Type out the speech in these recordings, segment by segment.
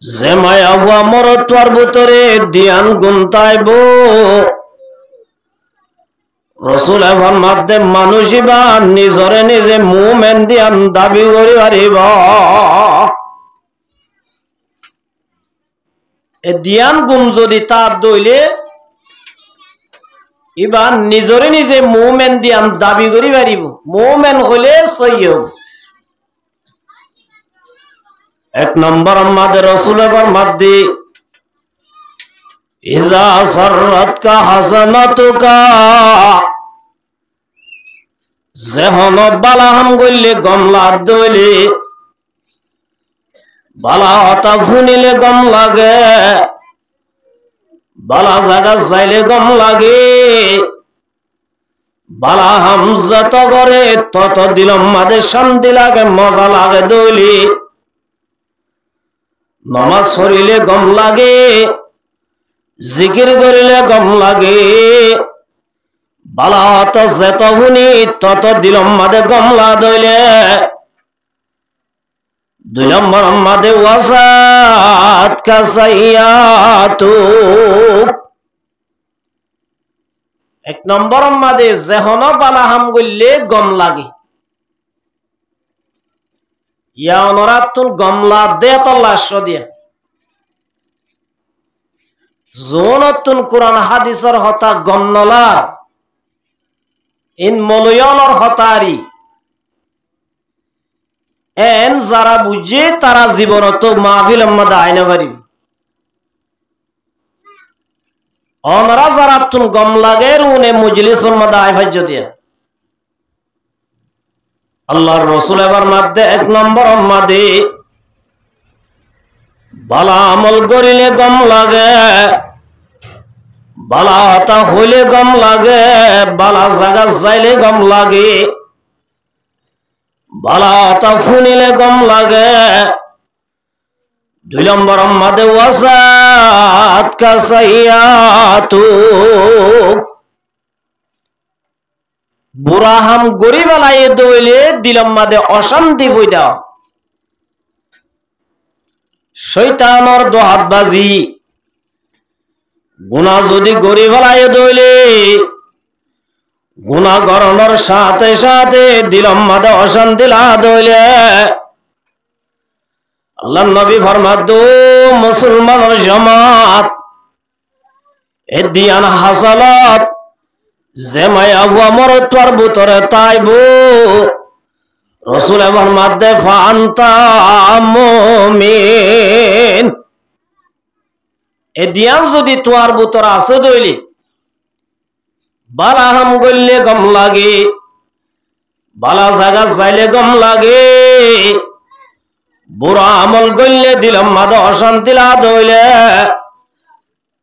যে মায়া হুয়া মরত্বর ভিতরে দিয়ান গুনতাইব রসুল এখন মাধ্যে মানুষই বা নিজরে নিজে মুমেন দিয়ান দাবি করি পারিব এ দিয়ান গুণ যদি তার দইলে এবার নিজরে নিজে মুমেন দিয়ান দাবি করি পারিব মুমেন হলে সইয়ব এক নম্বর আমাদের রসুল এখন মাধ্যে ইজা সররাতকা হাসানাতুকা যেহন বালাহাম গইলে গমলা দইলে বালা হতা ফুনিলে গম লাগে বালা জায়গা চাইলে গম লাগে বালাহাম যত করে তত দিলম মাঝে শান্তি লাগে মজা লাগে দইলে নমাজ পড়িলে গম লাগে জিকির করিলে গম লাগে বালা হতা যেত শুনি তত দিলম মাঝে গমলা দইলে দুই নম্বর মাঝে ওয়াসাত কাসাইয়াতু এক নম্বর মাঝে যেহন বালাহাম গইলে গম লাগে ইয়া অনরাতুন গমলা দে তল্লাশ দিয়া জোনতুন কোরআন হাদিসের হতা গমনলা ইন মলয়নর হতারি এন যারা বুঝে তারা জীবনত মাহফিল মধ্যে আইনা পারিব অনরা যারা তুন গম লাগে উনে মজলিস মধ্যে আই ফাজ্য দিয়া আল্লাহর রাসূল এবার মধ্যে এক নম্বর মাদে বালা আমল করিলে গম লাগে বালা হতা হইলে গম লাগে বালা জায়গা যাইলে গম লাগে বালা হতা ফুনিলে গম লাগে দুই নম্বর মাদে ওয়াসাত কাসাইয়াতু বুড়াহাম গরিবালাই দইলে দিলম মাদে অশান্তি হইদা শয়তানর দোহাতবাজি গুনাহ যদি গরিবালাই দইলে গুনাহ করণর সাথে সাথে দিলম মাদে অশান্তি লা দইলে আল্লাহর নবী ফরমাদু মুসলমানের জামাত এ দিয়ান হাসালাত যে মায়া হুয়া মরত্বর ভিতরে তাইব রাসূল এবার মাধ্যে ফান্তা মুমিন এ দিয়ান যদি তোর ভিতরে আছে দইলি বালাহাম গইলে গম লাগে বালা জায়গা যাইলে গম লাগে বুড়া আমল গইলে দিলম মাদে অশান্তি লা দইলে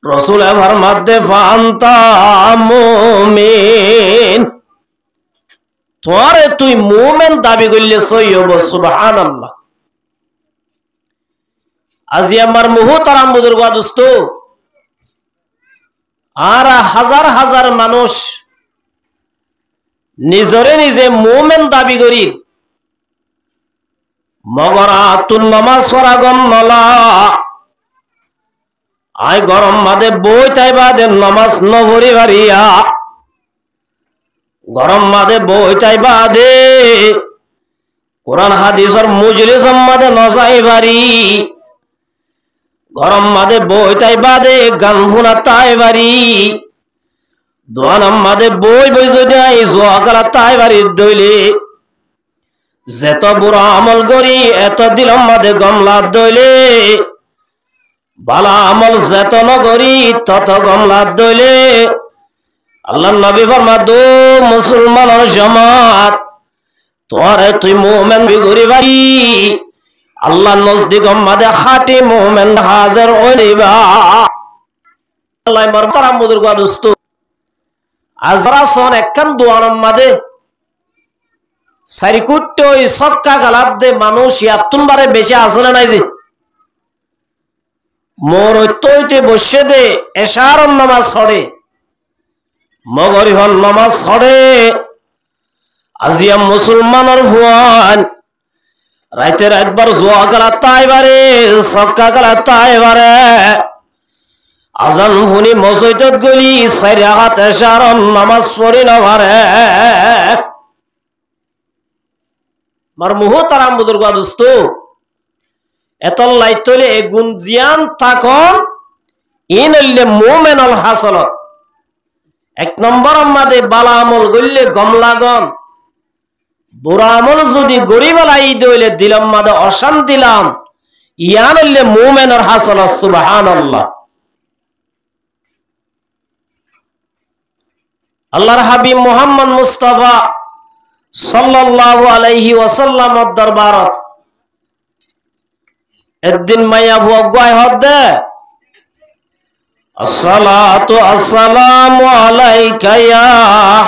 রাসূল এবার মাধ্যে ফান্তা মুমিন তোরে তুই মুমিন দাবি কইলে সইয়ব সুবহানাল্লাহ আজি আমার মুহতারাম বুজুর্গ দোস্ত আর হাজার হাজার মানুষ নিজরে নিজে মুমিন দাবি করি মগরা তুন নামাজ পড়া গম নলা আই গরম মাদে বই তাইবা দে নামাজ নভরি বাড়িয়া গরম মাদে বই তাইবা দে কোরআন হাদিসের মজলিস মাদে নজাই বাড়ি গরম মাদে বই তাইবা দে গান ভুনা তাই বাড়ি দোয়ানাম মাদে বই বই যদি আই জোয়া করা তাই বাড়ি দইলে যেত বুড়া আমল করি এত দিলম মাদে গমলা দইলে বালা আমল যেত নগরি তত গমলা দইলে আল্লাহর নবী ফরমাদু মুসলমানের জামাত তোরে তুই মুমিন বিগরি বাড়ি আল্লাহর নজদিক মাদে খাঁটি মুমিন হাজির হইবা আল্লাহ মারতারাম বুজুর্গ দোস্ত আজরা সন একখান দুয়ারম মাদে সারিকুট্ট ওই সক্কা গালাত দে মানুষ ইয়াতুন বারে বেশি আসলে নাই যে মোর তৈতে বসে দে এশার নামাজ পড়ে মগরিহন নামাজ পড়ে আজিয়া মুসলমানের ভুয়ান রাইতের একবার জোয়া কালাতা এবারে সক্কা কালাতা এবারে আজান শুনি মসজিদত গলি চাৰি রাকাত এশারন নামাজ পড়ি নভারে মার মুহতারাম বুজুর্গ দোস্ত এতল লাইতলে এ গুণ জিয়ান থাকন ইনল্লে মুমিনুল হাসালত এক নম্বর আমাদের বালা আমল গইলে গম লাগন বুড়া আমল যদি গরিবালাই দইলে দিলাম মাদে অশান্তি দিলাম ইয়ানল্লে মুমিনুল হাসালত সুবহানাল্লাহ আল্লাহর হাবিব মুহাম্মদ মুস্তাফা সাল্লাল্লাহু আলাইহি ওয়াসাল্লাম দরবারত একদিন মাইয়া ভুয়া গায় হদে আসসালাতু আসসালামু আলাইকা ইয়া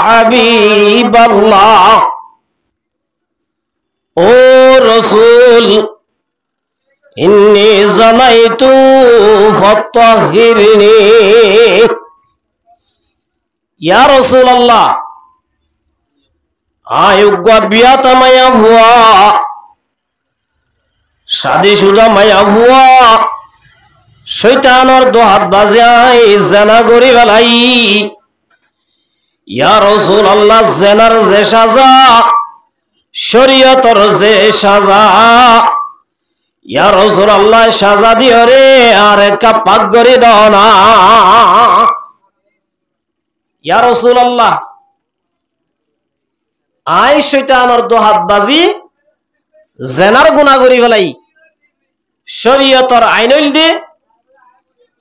হাবিবাল্লাহ ও রাসূল ইন্নী জানাইতু ফাত্তাহিরনি ইয়া রাসূলুল্লাহ আয়ুগা বিয়াতা মায়া ভুয়া শাদি সুদা মায়া ভুয়া শয়তানের দোহাত বাজাই জানা গরি বেলাই ইয়া রাসূলুল্লাহ জানার যে সাজা শরীয়তর যে সাজা ইয়া রাসূলুল্লাহ সাজা দিও রে আর একটা পাক গরি দাও না ইয়া রাসূলুল্লাহ আই শয়তানের দোহাত বাজি জেনার গুনাহ করি ফেলাই শরীয়তর আইনল দি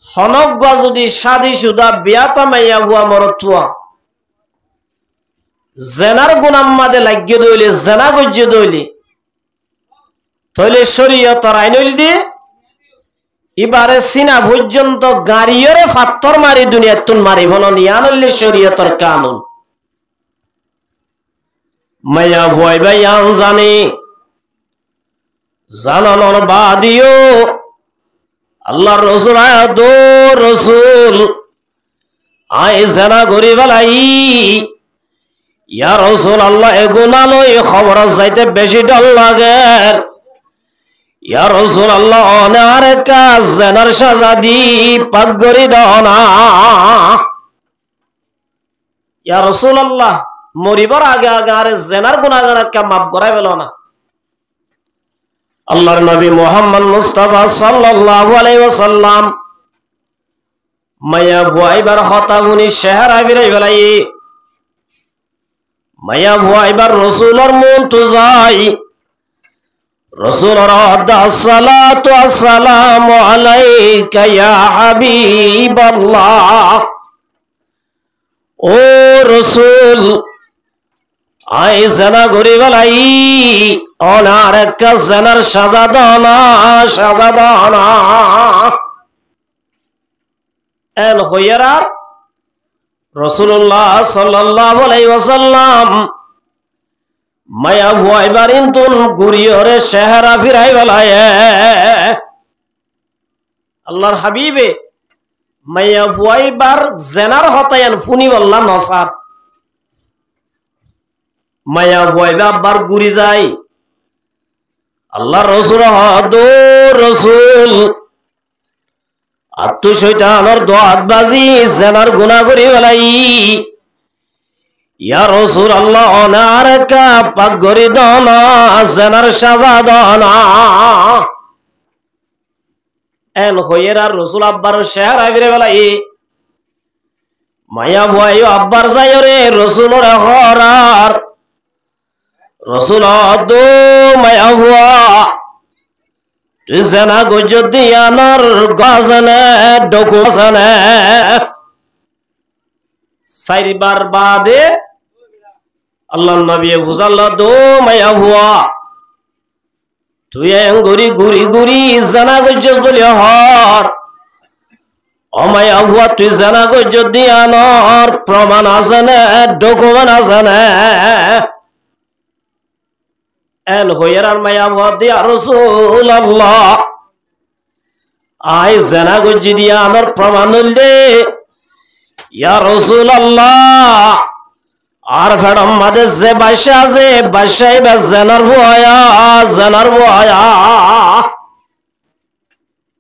হনক যদি শাদি সুদা বিয়াতা মাইয়া হুয়া মরতুয়া জেনার গুনাহ মাদে লাগিয়ে দইলে জেনা গজ্জে দইলে তইলে শরীয়তর আইনল দি ইবারে সিনা পর্যন্ত গাড়িয়রে ফাত্তর মারি দুনিয়াতুন মারি ফলন ইয়ানল্লে শরীয়তর কানুন মায়া ভয় ভাইয়ান জানে জানানোর বাদিও আল্লাহর রাসূল আদো রাসূল আই জানা করি বেলাই ইয়া রাসূল আল্লাহ এ গুনাহ লই খবর যাইতে বেশি ডর লাগে ইয়া রাসূল আল্লাহ অনার কাজ জানার সাজা দি পাক করি দাও না ইয়া রাসূল আল্লাহ মরিবার আগে আগে আর জেনার গুনাহগারকে মাফ করাই ফেলো না আল্লাহর নবী মুহাম্মদ মুস্তাফা সাল্লাল্লাহু আলাইহি ওয়াসাল্লাম মায়া ভুয়াইবার হতাগুনি শহর আবিরাই ফেলাই মায়া ভুয়াইবার রাসূলের মন তো যাই রাসূলের আসসালাতু আসসালামু আলাইকা ইয়া হাবিবাল্লাহ ও রাসূল আই জানা করি বেলাই অনার একটা জানার সাজা দানা এন হইয়ার রাসূলুল্লাহ সাল্লাল্লাহু আলাইহি ওয়াসাল্লাম মায়া ভুয়াইবার ইনতুন গুরিয়রে শহরা ফিরাই বেলায় আল্লাহর হাবিবে মায়া ভুয়াইবার জেনার হতায়ান ফুনি বললা নসার মায়া ভুয়াইবা আব্বার গুরি যায় আল্লাহর রাসূল হাদো রাসূল আত্ম শয়তানের দোয়াত বাজি জেনার গুনাহ করি বেলাই ইয়া রাসূল আল্লাহ অনার কা পাক করি দাও না জেনার সাজা দাও না এন হইয়ার রাসূল আব্বার শহর আইরে বেলাই মায়া ভুয়াইও আব্বার যায় রে রাসূলের হরার রাসূল আদো মায়া হুয়া তুই জানা গজদিয়ানর গাজনে ডকুসনে চারিবার বাদে আল্লাহর নবী বুঝাল্লা দো মায়া হুয়া তুই ঘুরি ঘুরি ঘুরি জানা গজ্জত বলি হর অমায়া হুয়া তুই জানা গজদিয়ানর প্রমাণ আছে না ডকুমেন্ট আছে না এন হইয়ার মায়া ভুয়া দিয়া রাসূলুল্লাহ আই জানা গজ্জি দিয়া আমার প্রমাণ হইলে ইয়া রাসূলুল্লাহ আর ফেড়ম মাঝে যে বাসা আছে বাসাই বা জেনার ভয়া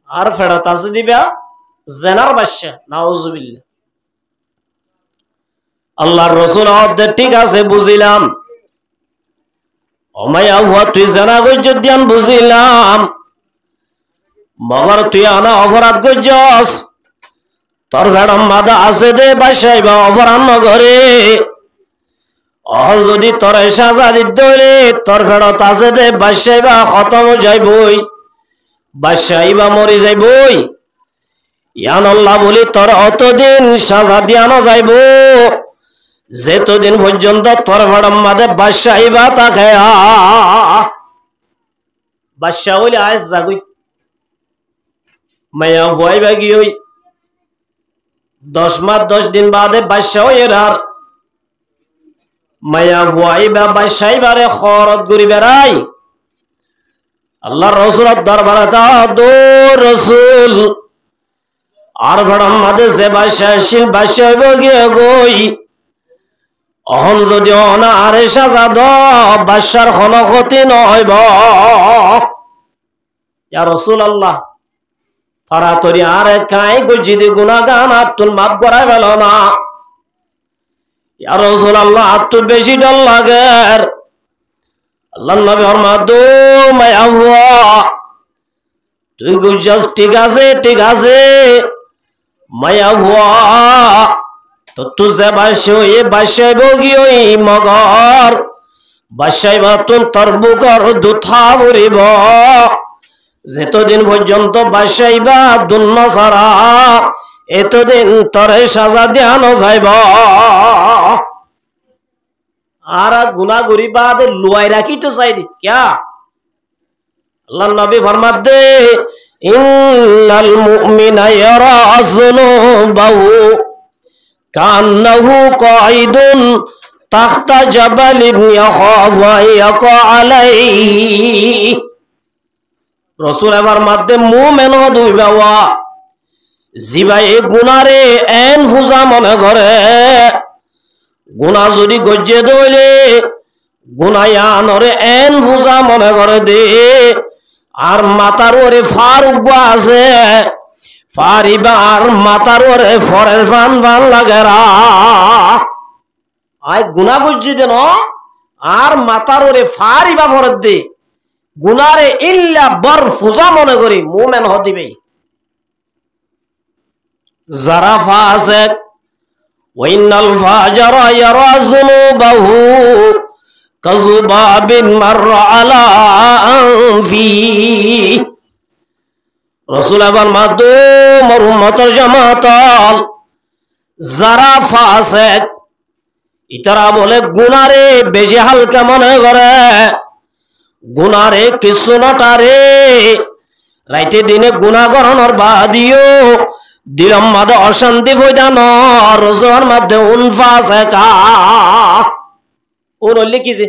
আর ফেরত আছে দিবা জেনার বাসা নাউজুবিল্লাহ। আল্লাহর রাসূল অর্ধে ঠিক আছে বুঝিলাম, ওমাইয়া হুয়া তুই জেনা গজ্জ দিয়ান বুঝিলাম, মগর তুই আনা অপরাধ গজ্জস, তোর ফেড়ম মাদা আছে দে বাসাই বা অপরাধ নগরে। অহল যদি তোর সাজা দিতে হইলে তোর ফেরত আছে দে বাসাই বা খতম যাইবই, বাসাই বা মরি যাইবই। ইয়ান আল্লাহ বলি তোর অতদিন সাজা দিয়ানো যাইব যেতদিন পর্যন্ত তোর ফেড়ম মাদে বাসাই বা তাকে। বাসা হইলে আয় জাগুই মায়া ভয় বাগি হই 10 মাস 10 দিন বাদে বাসা হই আর মায়া ভয় বা বাসাই বারে খরত ঘুরি বেড়াই। আল্লাহর রাসূলের দরবারে তা দো রাসূল আর ফেড়ম মাদে যে বাসা শিল বাসা হইব গিয়ে গই অহন যদি অনা আরে সাজা দ বাসার কোন ক্ষতি নহইব। ইয়া রাসূলুল্লাহ তাড়াতাড়ি আরে কাই গজিদি গুনাহগান আতুল মাফ করাই ফেলো না। ইয়া রাসূলুল্লাহ আতুল বেশি ডর লাগে। আল্লাহর নবী ফরমায় দো মায়া হুয়া তুই গুজাস ঠিক আছে মায়া হুয়া তো তুঝে বাসে বাসাই বগি ওই মগর বাসাই বাতুন তোর বুকর দুথা ভরিব যেতদিন পর্যন্ত বাসাইবা দুন্ন সারা এতদিন তরে সাজা দেয়ানো যাইব। আর গুনাগুরি বাদ লুয়াই রাখি তো চাই দি ক্যা। আল্লাহর নবী ফরমাত দে ইন্নাল মুমিনা ইয়ারা যুনুবাহু কান্নাহু কাইদুন তাখতা জাবালিন ইয়াখাফু ইয়াকা আলাইহি। রাসূল এবার মাধ্যে মুমিন দুই বাবা জিবাই গুনারে এন ফুজা মনে করে গুনা যদি গজ্জে দইলে গুনায়ানরে এন ফুজা মনে করে দে। আর মাতার ওরে ফারুক আছে ফারিবার মাতার ওরে ফরের ফান ফান লাগে রা আয় গুনা গজ্জে দেন আর মাতার ওরে ফারিবা ফরত দে গুনারে ইল্লা বর ফুজা মনে করি মুমিন হদিবে। যারা ফাসিক ওয়াইনাল ফাজরা ইয়ারা যুনুবাহু কাযুবাবিন মাররা আলা আনফি। রাসূল আবার মাদুম উম্মতের জামাত যারা ফাসিক ইতারা বলে গুনারে বেশি হালকা মনে করে গুনারে কিছু নটারে রাইতে দিনে গুনা করণর বাদিও দিলম মাদে অশান্তি ফয়দান রোজার মধ্যে ফাসেকা ওরলি কি যে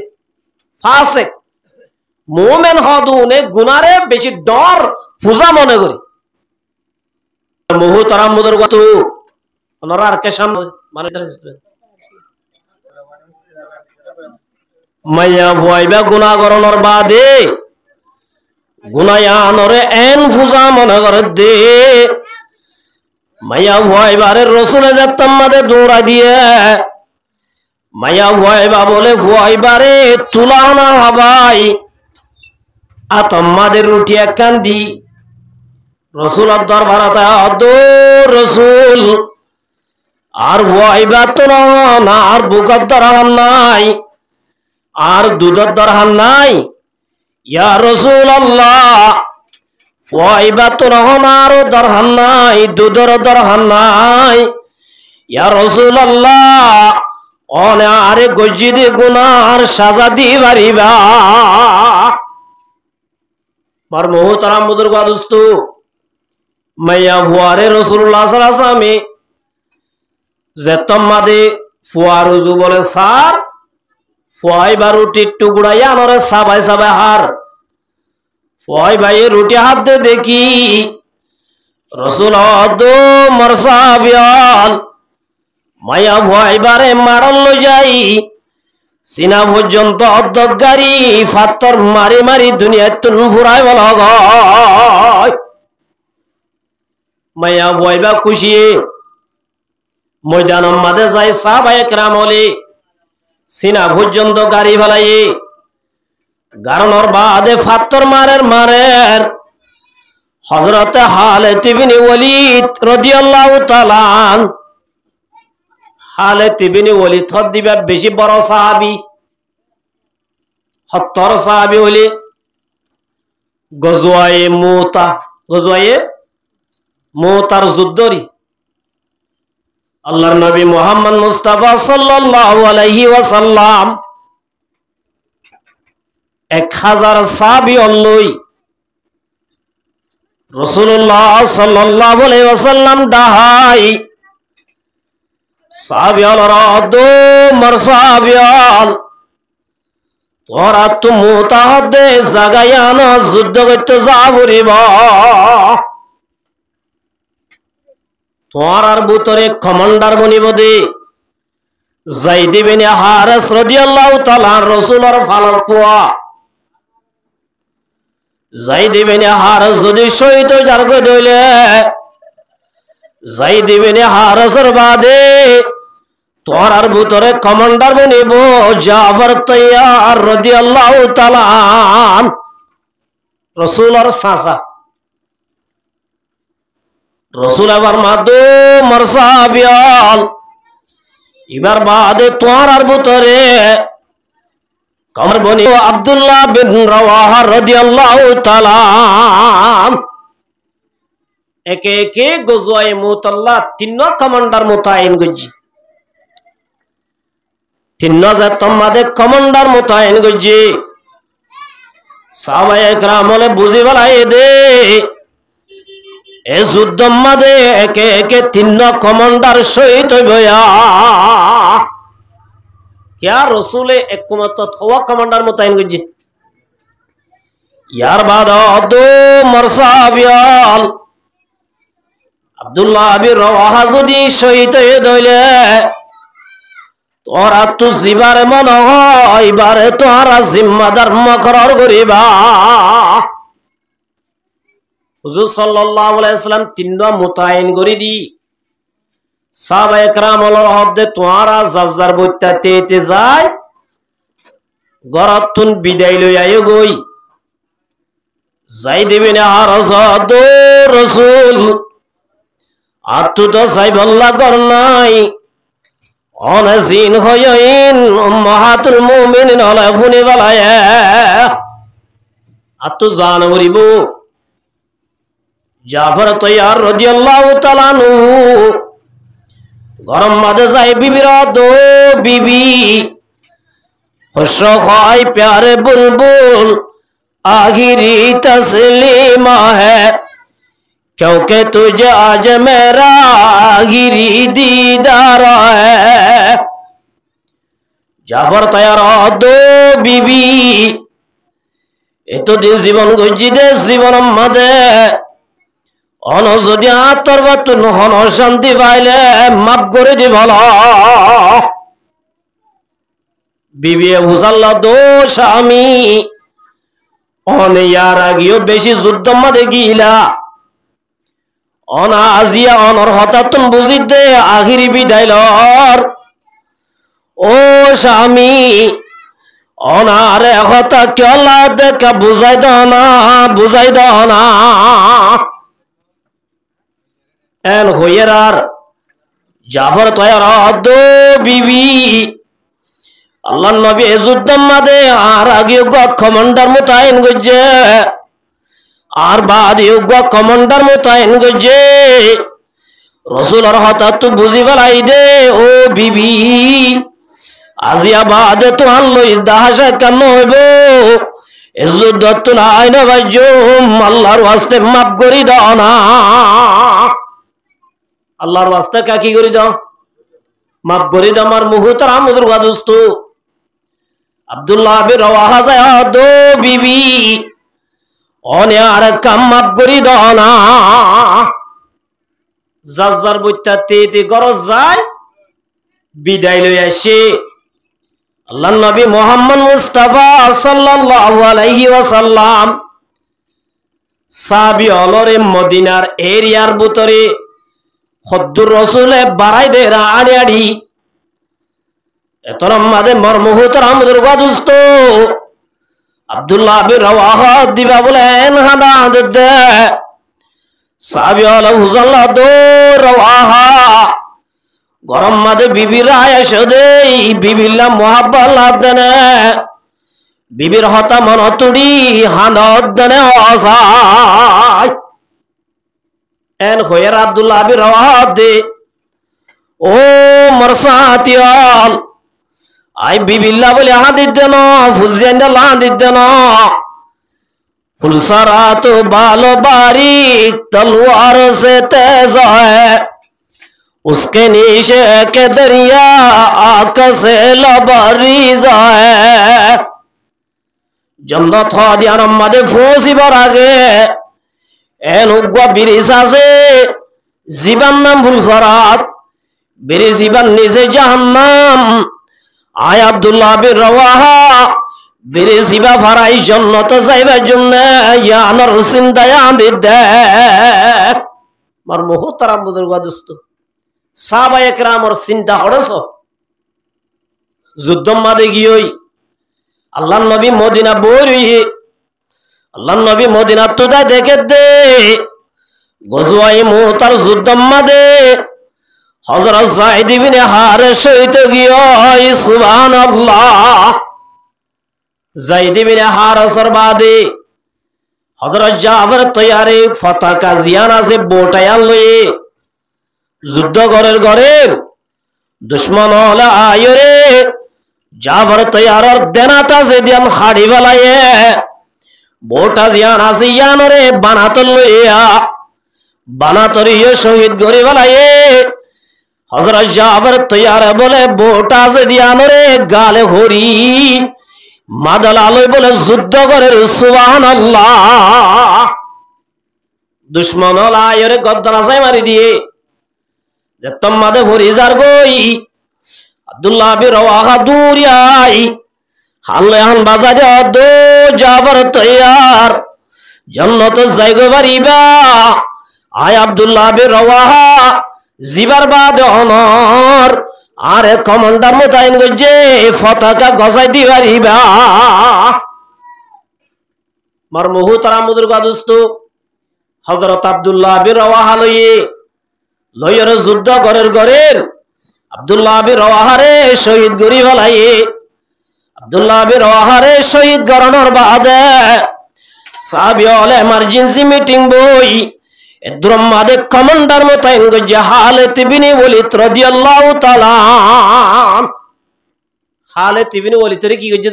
ফাসেক মুমিন হদুনে গুনারে বেশি ডর পূজা মনে করি মুহতারাম মুদর গত ওনারা আর কে সামনে মানে মাইয়া ভয়বা গুনাহ করণর বাদে গুনায়ানরে এন পূজা মনে করে দে মাইয়া ভয়বারে রসুলে যেতাম মাদে দৌড়া দিয়ে মাইয়া ভয়বা বলে ভয়বারে তুলা না হবাই আতম্মাদের রুটি একখান দি রসুলের দরবারে দো রসুল আর ভয়বা তো না আর বুকের দরহান নাই আর দুধের দরহান নাই। ইয়া রাসূলুল্লাহ ফয়বা তো আরো দরহান নাই দুধের দরহান নাই। ইয়া রাসূলুল্লাহ অনে আরে গজিদে গুনার সাজা দি পারিবা। মার মুহতারাম বুজুর্গ দোস্ত মাইয়া ফুয়ারে রাসূলুল্লাহ সাল্লাল্লাহু আলাইহি ওয়াসাল্লাম যেতম মাদে ফুয়ারুজু বলে সার ফয়বা রুটি টুকরাইয়া আনরে সাবাই সাবাই হার ফয়বাই রুটি হাত দে দেখি রাসূল দো মারসাবিয়াল মায়া ভয়বারে মারল যাই সিনা পর্যন্ত অর্ধক গাড়ি ফাত্তর মারি মারি দুনিয়া তুন ফুরাই বল মায়া ভয়বা খুশিয়ে ময়দান মাঝে যাই সাহাবায়ে কেরাম হলে সিনা পর্যন্ত গাড়ি ফেলাই গারণর বাদে ফাত্তর মারের হযরতে খালিদ ইবনে ওয়ালিদ রাদিয়াল্লাহু তাআলা খালিদ ইবনে ওয়ালিদ দিবা বেশি বড় সাহাবী 70 সাহাবী হলে গজওয়ায়ে মুতার যুদ্ধরি আল্লাহর নবী মুহাম্মদ মুস্তাফা সাল্লাল্লাহু আলাইহি ওয়াসাল্লাম 1000 সাহাবী অল্লই রাসূলুল্লাহ সাল্লাল্লাহু আলাইহি ওয়াসাল্লাম দাহাই সাহাবিয়ালরা দো মারসাবিয়াল তোরা তো মুতাহাদ্দে জাগায়ানো যুদ্ধ করতে যাবরিবা তোরার ভিতরে কমান্ডার বনিবদে যায়েদ ইবনে হারিস রাদিয়াল্লাহু তাআলা রাসূলের ফালাকুয়া যায়েদ ইবনে হারিস যদি শহীদ হয়ে যার কইলে যায়েদ ইবনে হারিসের বাদে তোরার ভিতরে কমান্ডার বনিব জাফর তাইয়ার রাদিয়াল্লাহু তাআলা রাসূলের চাচা রাসূল আবার মাদো মারসাবিয়াল এবার বাদে তোরার ভিতরে কমান্ডার বনিব আব্দুল্লাহ বিন রাওয়াহা রাদিয়াল্লাহু তাআলা একে একে গজওয়ায়ে মুতাল্লাহ তিন কমান্ডার মোতায়েন গজি তিন তোমাদের কমান্ডার মোতায়েন গজি সাহাবায়ে কেরাম বলে বুঝি বলাই দে এ যুদ্ধ মাদে একে একে তিন কমান্ডার শহীদ হইয়া क्या रसूले एक कुमत थवा कमांडर मुतायन गजी यार बाद दो मरसाबियाल আব্দুল্লাহ বিন রাওয়াহা যদি শহীদ হয়ে দইলে তোরা তো জিবারে মন হয় এবারে তোরা জিম্মাদার মুকরর করিবা হুজুর সাল্লাল্লাহু আলাইহি সাল্লাম তিনটা মুতায়েন করি দি সাহাবায়ে কেরাম হলর হদ্দে তোরা জাজ্জার বইতাতে যায় গরাতুন বিদায় লই আয় গই যায়েদ ইবনে হারিস দো রাসূল আতু তো সাইবল্লাহ করনাই অনজিন হইন উম্মাহাতুল মুমিনিন আলাফুনি বালায়া আতু জান করিব জাফর তাইয়ার রাদিয়াল্লাহু তাআলা নু গরম মাঝে যাই বিবির দো বিবি খুশ হয় প্যারে বুলবুল आखिरी तस्लीमा है क्योंकि तुझे आज मेरा आखिरी दीदार है জাফর তায়ার দো বিবি এতদিন জীবন গজি দে জীবন মাদে অন যদি আতর বাতুন হন শান্তি পাইলে মাফ করে দি ভালো বিবি হুসাল্লা দো স্বামী অনে ইয়ার আগেও বেশি যুদ্ধ মাদে গিলা অনা আজিয়া অনর হঠাৎ বুঝি দে আখিরি বিদায়লর ও স্বামী অনারে হতা কেলা দেখা বুঝাই দাও না এন হইয়ার জাফর তয়ার দো বিবি আল্লাহর নবী যুদ্ধ মাদে আর আগে কমান্ডার মোতায়েন গজে আর বাদ কমান্ডার মোতায়েন গজে রাসূলের হঠাৎ বুঝি ফেলাই দে ও বিবি আজিয়া বাদে তো আল্লাহ দাহাসা কেন হইব এ যুদ্ধ তো নাই না ভাইজুম আল্লাহর ওয়াস্তে মাফ করি দাও না আল্লাহর ওয়াস্তে কি করি দাও মাফ করি দাও আমার মুহতারাম মুদরুয়া দোস্ত আব্দুল্লাহ বিন রাওয়াহা যায় দো বিবি অনে আর কাম মাফ করি দাও না জাজ্জার বইতা তে গরজ যায় বিদায় লই আসে আল্লাহর নবী মুহাম্মদ মুস্তাফা সাল্লাল্লাহু আলাইহি ওয়াসাল্লাম সাহাবী অলরে মদিনার এরিয়ার ভিতরে খদ্দুর রসুলে বাড়াই দে আড়ি আড়ি এতরম মাদে মরমুহতর আমাদের গদুস্ত আব্দুল্লাহ বিন রাওয়াহা দিবা বলেন হাদা দে সাহাবী হল হুজাল্লাহ দো রাওয়াহা গরম মাদে বিবির আয়েশ দেই বিবিল্লা মোহাব্বত লাভ দেনে বিবির হতা মন তুড়ি হানত দেনে হসাই এন হয়ের আব্দুল্লাহ বিন রাওয়াহা দে ও মরসাতিয়াল আই বিবিল্লা বলে হাদিদ দেন ফুজিয়ান্ডা লাদিদ দেন ফুলসারা তো বালো बारीक तलवार से तेज है उसके नीचे के दरिया आंख से लबरीज है जन्नत हो दियान मदे फोसी बरागे एन उग्वा बिरिसा से जीवन नाम फुलसरात बिरि जीवन निजे जहन्नम आय अब्दुल्लाह बिन रवाहा बिरि जीवा फराई जन्नत जाइबा जुन्ने यानर सिंदाया दिदे मार मोहतरम बुजुर्ग दोस्त साहबा एकराम और चिंता हड़सो যুদ্ধ মাদে গিয়ে আল্লাহর নবী মদিনা বইরি আল্লাহর নবী মদিনা তুদা দেখে দে গজওয়ায়ে মুতার যুদ্ধ মাদে হযরত যায়েদ ইবনে হারেস সহিত গিয়ে সুবহানাল্লাহ যায়েদ ইবনে হারেসর বাদে হযরত জাফর তৈয়ারে ফাতাকা জিয়ানা যে বোটায়ান লয়ে যুদ্ধ ঘরের দুশ্মন হলে আয়রে জাফর তৈয়ারর দেনাতা যে দিয়াম হাড়ি বেলায়ে বোটা জিয়ানা জিয়ানরে বানাতল লইয়া বানাতর ইয়ে শহীদ গরি বেলায়ে হযরত জাফর তৈয়ার বলে বোটা যে দিয়ানরে গালে হরি মাদল আলোয় বলে যুদ্ধ ঘরের সুবহানাল্লাহ দুশ্মন হলে আয়রে গদ্দার আসাই মারি দিয়ে যে তোমাদের হরিজার গই আব্দুল্লাহ বিন রাওয়াহা দুরিয়াই হাল্লে হান বাজারে দো জাফর তৈয়ার জান্নাত জায়গা বাড়িবা আয় আব্দুল্লাহ বিন রাওয়াহা জিবার বাদ অনর আরে কমান্ডার মোতায়েন গজে পতাকা গজাই দিবারিবা মার মুহতারাম বুজুর্গ দোস্ত হযরত আব্দুল্লাহ বিন রাওয়াহা লইয়ের যুদ্ধ ঘরের আব্দুল্লাহ বিন রাওয়াহারে শহীদ গরি ফেলাইয়ে আব্দুল্লাহ বিন রাওয়াহারে শহীদ গরানোর বাদে সাহাবী হল এমার্জেন্সি মিটিং বই এদরম মাদে কমান্ডার মোতায়েন গজে হালেত বিন ওয়ালিদ রাদিয়াল্লাহু তাআলা হালেত বিন ওয়ালিদের কি গজে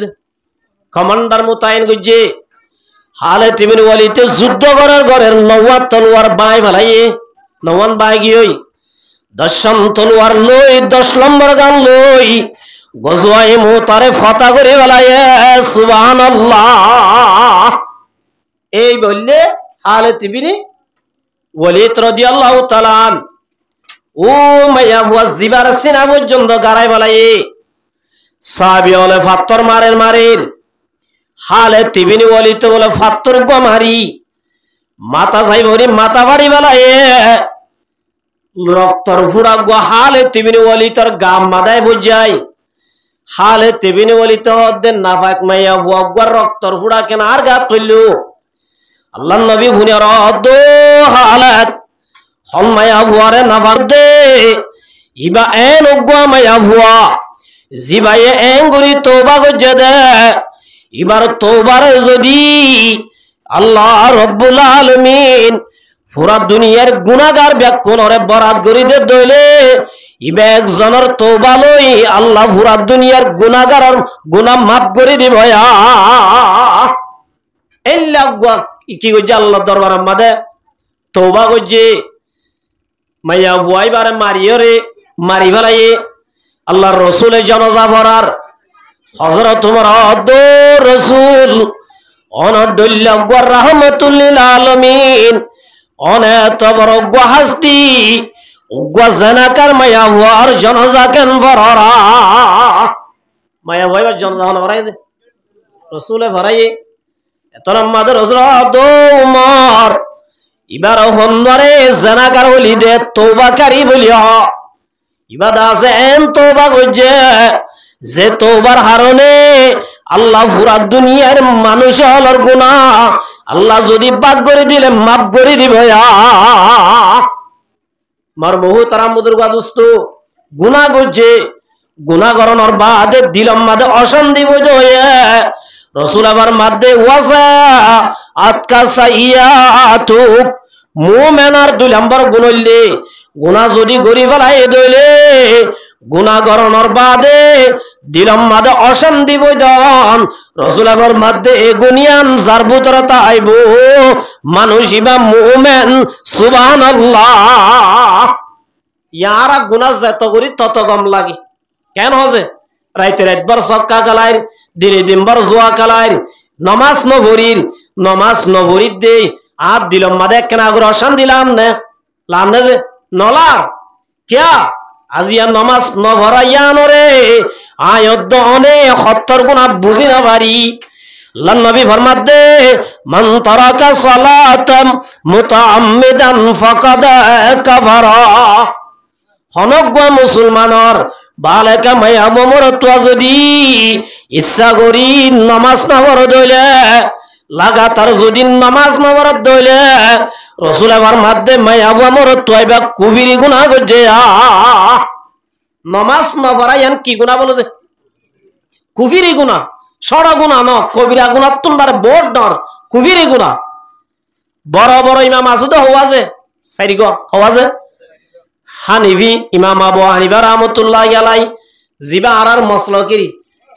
কমান্ডার মোতায়েন গজে হালেত বিন ওয়ালিদ যুদ্ধ ঘরের নওয়া তলোয়ার বাই ফেলাইয়ে নওয়ান বাই গিয়ে 10 তলোয়ার লই 10 নম্বর গান লই গজওয়ায়ে মুতারে ফাতা করে বেলায়ে সুবহানাল্লাহ এই বললে হালেত বিন ওয়ালিদ রাদিয়াল্লাহু তাআলা ও মাইয়া ওয়াজিবার সিনা পর্যন্ত গারাই বেলায়ে সাহাবী হলে ফাত্তর মারের হালেত বিন ওয়ালিদ বলে ফাত্তর গো মারি মাথা যাইবরি মাথা বাড়ি বেলায়ে রক্তর ফুড়া গো হালেত বিন ওয়ালিদের গাম মাদায় বুঝাই হালেত বিন ওয়ালিদ হদ্দে নাফাক মাইয়া ওয়াগর রক্তর ফুড়া কেন আর গা তুললো আল্লাহর নবী হুনে রদ হালাত হল মাইয়া ফুয়ারে নাফাক দে ইবা এন গো মাইয়া ফুয়া জিবায়ে এন গরি তওবা গজে দে এবার তওবার যদি আল্লাহ রব্বুল আলামিন পুরা দুনিয়ার গুনাহগার ব্যাকুলরে বরাত করি দে দইলে ইবে একজনের তওবা লই আল্লাহ পুরা দুনিয়ার গুনাহগারের গুনাহ মাফ করে দিব এল্লা কি গজে আল্লাহ দরবার মাদে তওবা গজে মাইয়া ওয়াইবারে মারিয়রে মারি ফেলায়ে আল্লাহর রাসূলে জানাজা পড়ার হযরত ওমর রাসূল অনদুল্লাহ ওয়া রাহমাতুল লিল আলামিন অনেক বড় হাস্তি উগ্র জানাকার মায়া হওয়ার জনজা কেন ভরা মায়া হইবার জনজা হন ভরাই যে রসুলে ভরাই এত আমাদের হযরত ওমর এবার হন্দরে জানাকার বলি দে তওবাকারী বলিয়া ইবাদ আছেন তওবা করছে যে তওবার হারণে আল্লাহ পুরা দুনিয়ার মানুষ হলর গুনাহ আল্লাহ যদি বাদ করে দিলে মাফ করে দিবে মার বহু তারা মুদুরগা দোস্ত গুনাহ করছে গুনাহ করানোর বাদে দিলম মাদে অশান্তি বইতে হয়ে রাসূল আবার মাদে ওয়াসা আতকা সাইয়াতুক মুমিনার 2 নম্বর গুণ হইলে গুনাহ যদি করি ফেলাই দইলে গুনাহ করানোর বাদে দিলম মাদে অশান্তি বইদন রাসূল আবার মাদে এ গুনিয়ান যার ভিতরে তাইব মানুষ ইবা মুমিন সুবহানাল্লাহ ইয়ারা গুনাহ যত করি তত কম লাগে কেন হচ্ছে রাইতে রাতবার সক্কা কালাইর দিনে দিনবার জোয়া কালাইর নমাজ নভরির দে আর দিলম মাদে কেনা করে অশান দিলাম না লাম না যে নলা ক্যা আজিয়া নমাজ নভরাইয়া নরে আয়ত অনে 70 গুনাহ বুঝি না পারি আল্লাহর নবী ফরমাত দে মান তারাকা সালাতাম মুতাআম্মিদান ফাকাদ কাফারা হনজ্ঞ মুসলমানর বালেকা মায়া মমর তোয়া যদি ইচ্ছা করি নামাজ নভর দইলে লাগাতার যদি নামাজ নভর দইলে রাসূল আবার মাধ্যে মায়া মমর তোয়াইবা কুবিরি গুনাহ করছে নামাজ নভরাইয়ান কি গুনাহ বলে যে কুবিরি গুনাহ সড় গুনাহ ন কবিরা গুনাহ তুনবার বড় ডর কুবিরি গুনাহ বড় বড় ইমাম আসুদ হওয়া যে সাইরি গো হওয়া যে হানিফি ইমাম আবু হানিফা রাহমাতুল্লাহি আলাইহি জিবা আরার মসলকিরি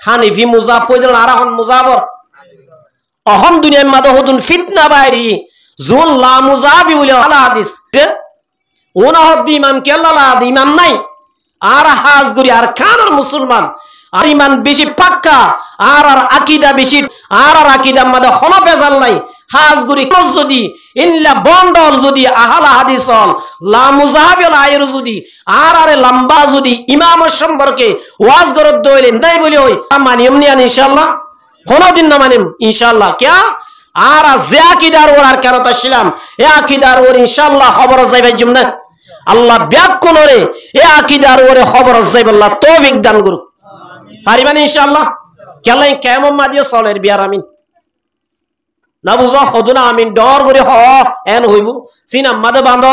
হানিফি মুজাফ কইদেন আর হন মুজাফর অহম দুনিয়ার মাদে হদুন ফিতনা বাইরি জুন লা মুজাফি বলে আলা হাদিস ওনা হদ ইমাম কে আল্লাহ হাদিস ইমাম নাই আর হাজগুরি আর খানার মুসলমান আর ইমান বেশি পাক্কা আর আকীদা বেশি আর আকীদা মাদে হলো বেজাল নাই হাজগুরি যদি ইল্লা বন্ডল যদি আহলা হাদিস হল লা মুজাহিল আয়ের যদি আর লম্বা যদি ইমাম সম্পর্কে ওয়াজ করত দইলে নাই বলি ওই মানিম নিয়ান ইনশাআল্লাহ কোনদিন না মানিম ইনশাআল্লাহ কিয়া আর যে আকীদার ওর আর কারত আসলাম এ আকীদার ওর ইনশাআল্লাহ খবর যাইবে জুমনা আল্লাহ ব্যাকুল রে এ আকীদার ওরে খবর যাইবে আল্লাহ তৌফিক দান করুক পারিবানি ইনশাআল্লাহ কেলাই কিয়ামত মাদিয়ে চলের বিয়ার আমিন না বুঝো হদুনা আমিন ডর করে হ এন হইব সিন আম্মাদে বাঁধ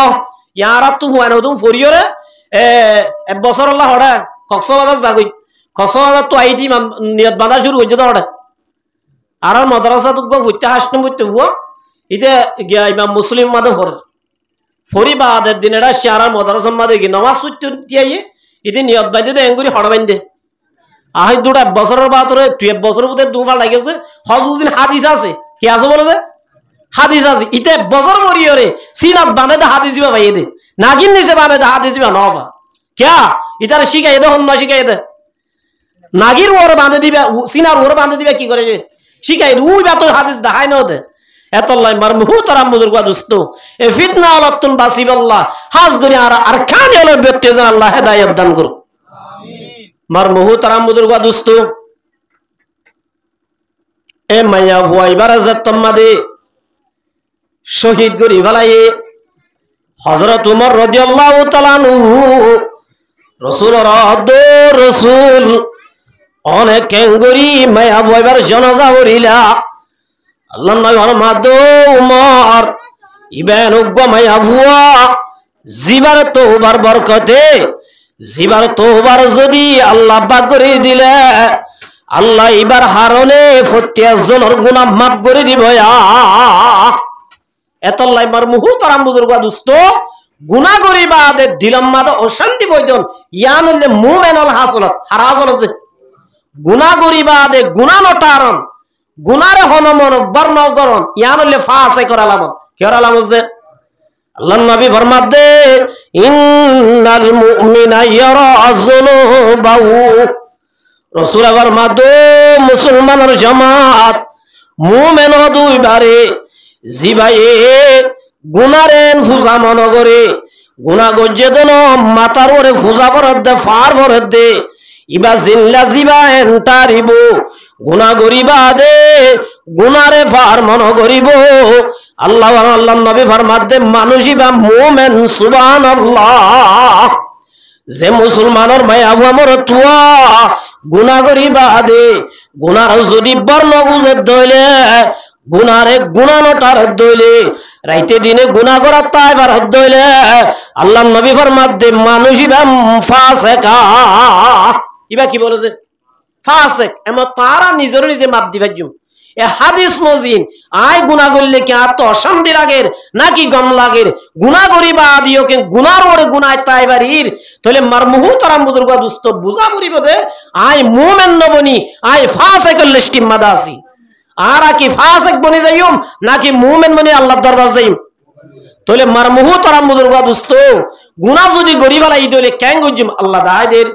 ইয়ারা তু হুয়ান হদুম ফরিয়রে এক বছর আল্লাহ হড়া কক্সবাজার যাগই কক্সবাজার তো আইতি নিয়ত বাঁধা শুরু হইছে তো হড়া আর মাদ্রাসা তো হইতে হাসনু হইতে হুয়া ইতে গিয়া ইমাম মুসলিম মাদে ফরে ফরি বাদের দিন এটা শিয়ারার মাদ্রাসা মাদে গি নামাজ হইতে তিয়াইয়ে ইতে নিয়ত বাইদে দে এঙ্গুরি হড়া বাইন্দে আহি দুটা বছরের বাতরে 2 বছরের ভিতরে দুফা লাগেছে হজুদিন হাদিস আছে কি আছে বলে যে হাদিস আছে ইতে বছর মরিয়রে সিনাত বানে দা হাদিস দিবা ভাই দে নাগিন নিছে বানে দা হাদিস দিবা নবা কিয়া ইতার শিখাই দে হন না শিখাই দে নাগির ওর বাঁধে দিবে সিনার ওর বাঁধে দিবে কি করে যে শিখাই উই বাত হাদিস দেখাই না দে এতল্লাই মার মুহতারাম বুজুর্গ দোস্ত এ ফিতনা আলাতুন বাসিবাল্লাহ হাজ গরি আর খানে হলো ব্যক্তি যেন আল্লাহ হেদায়েত দান করুক মার মুহতারাম বুজুর্গ দোস্ত এ মাইয়া ভুয়াই বারাজাত তম্মাদে শহীদ গরি ভালাই হযরত ওমর রাদিয়াল্লাহু তাআলা আনহু রাসূলের রাসূল অনেক কেঙ্গরি মায়া ভুয়াইবার জানাজা হরিলা আল্লাহ নবী ফরমাদ ওমর ইবেন উগ্গ মায়া ভুয়া জিবার তওবার বরকতে জিবার তওবার যদি আল্লাহ পাক করে দিলে আল্লাহ এবার হারনে 50 জনের গুনাহ মাফ করে দিব এতলাই মার মুহতারাম বুজুর্গ দোস্ত গুনাহ করি বাদে দিলম মাদে অশান্তি বইদন ইয়ানলে মুমিনুল হাসনাত হারাজল যে গুনাহ করি বাদে গুনাহ নটারন গুনারে হনমন বর্ণকরণ ইয়ানলে ফাসে করালাম কেরালাম যে আল্লাহর নবী ফরমাত দে ইন্নাল মুমিনা ইয়ারা যুনুবাহু রাসূল আবার মাদো মুসলমানের জামাত মুমিন দুইবারে জিবায়ে গুনারেন ফুজা মন করে গুনাহ গজ্জে দেন মাথার ওরে ফুজা ভরত দে ফার ভরত দে ইবা জিল্লা জিবা এন্টারিব গুনাহ গরিবা দে গুনারে ফার মন গরিব আল্লাহ আল্লাহ নবী ফরমাত দে মানুষ ইবা মুমিন সুবহানাল্লাহ যে মুসলমানের মায়া আমার তুয়া গুনাহ গরিবা দে গুনার যদি বর্ণ বুঝে দইলে গুনারে গুনানোটার দইলে রাইতে দিনে গুনাহ করার তাইবার দইলে আল্লাহ নবী ফরমাত দে মানুষ ইবা ফাসিকা ইবা কি বলেছে ফাসিক এমন তারা নিজের নিজে মাপ দিবাজুম এ হাদিস মজিন আয় গুনাহ করলে কি আর তো অশান্তি লাগের নাকি গম লাগের গুনাহ করিবা আদিও কে গুনার ওরে গুনাহ তাইবারির তাহলে মার মুহতারাম বুজুর্গ দুস্ত বুঝা করিব দে আয় মুমিন নবনি আয় ফাসিকের লিস্টি মাদাসি আর কি ফাসিক বনি যাইম নাকি মুমিন বনি আল্লাহর দরবার যাইম তাহলে মার মুহতারাম বুজুর্গ দুস্ত গুনাহ যদি গরিবালা ইদলে কেন গজুম আল্লাহ দায়দের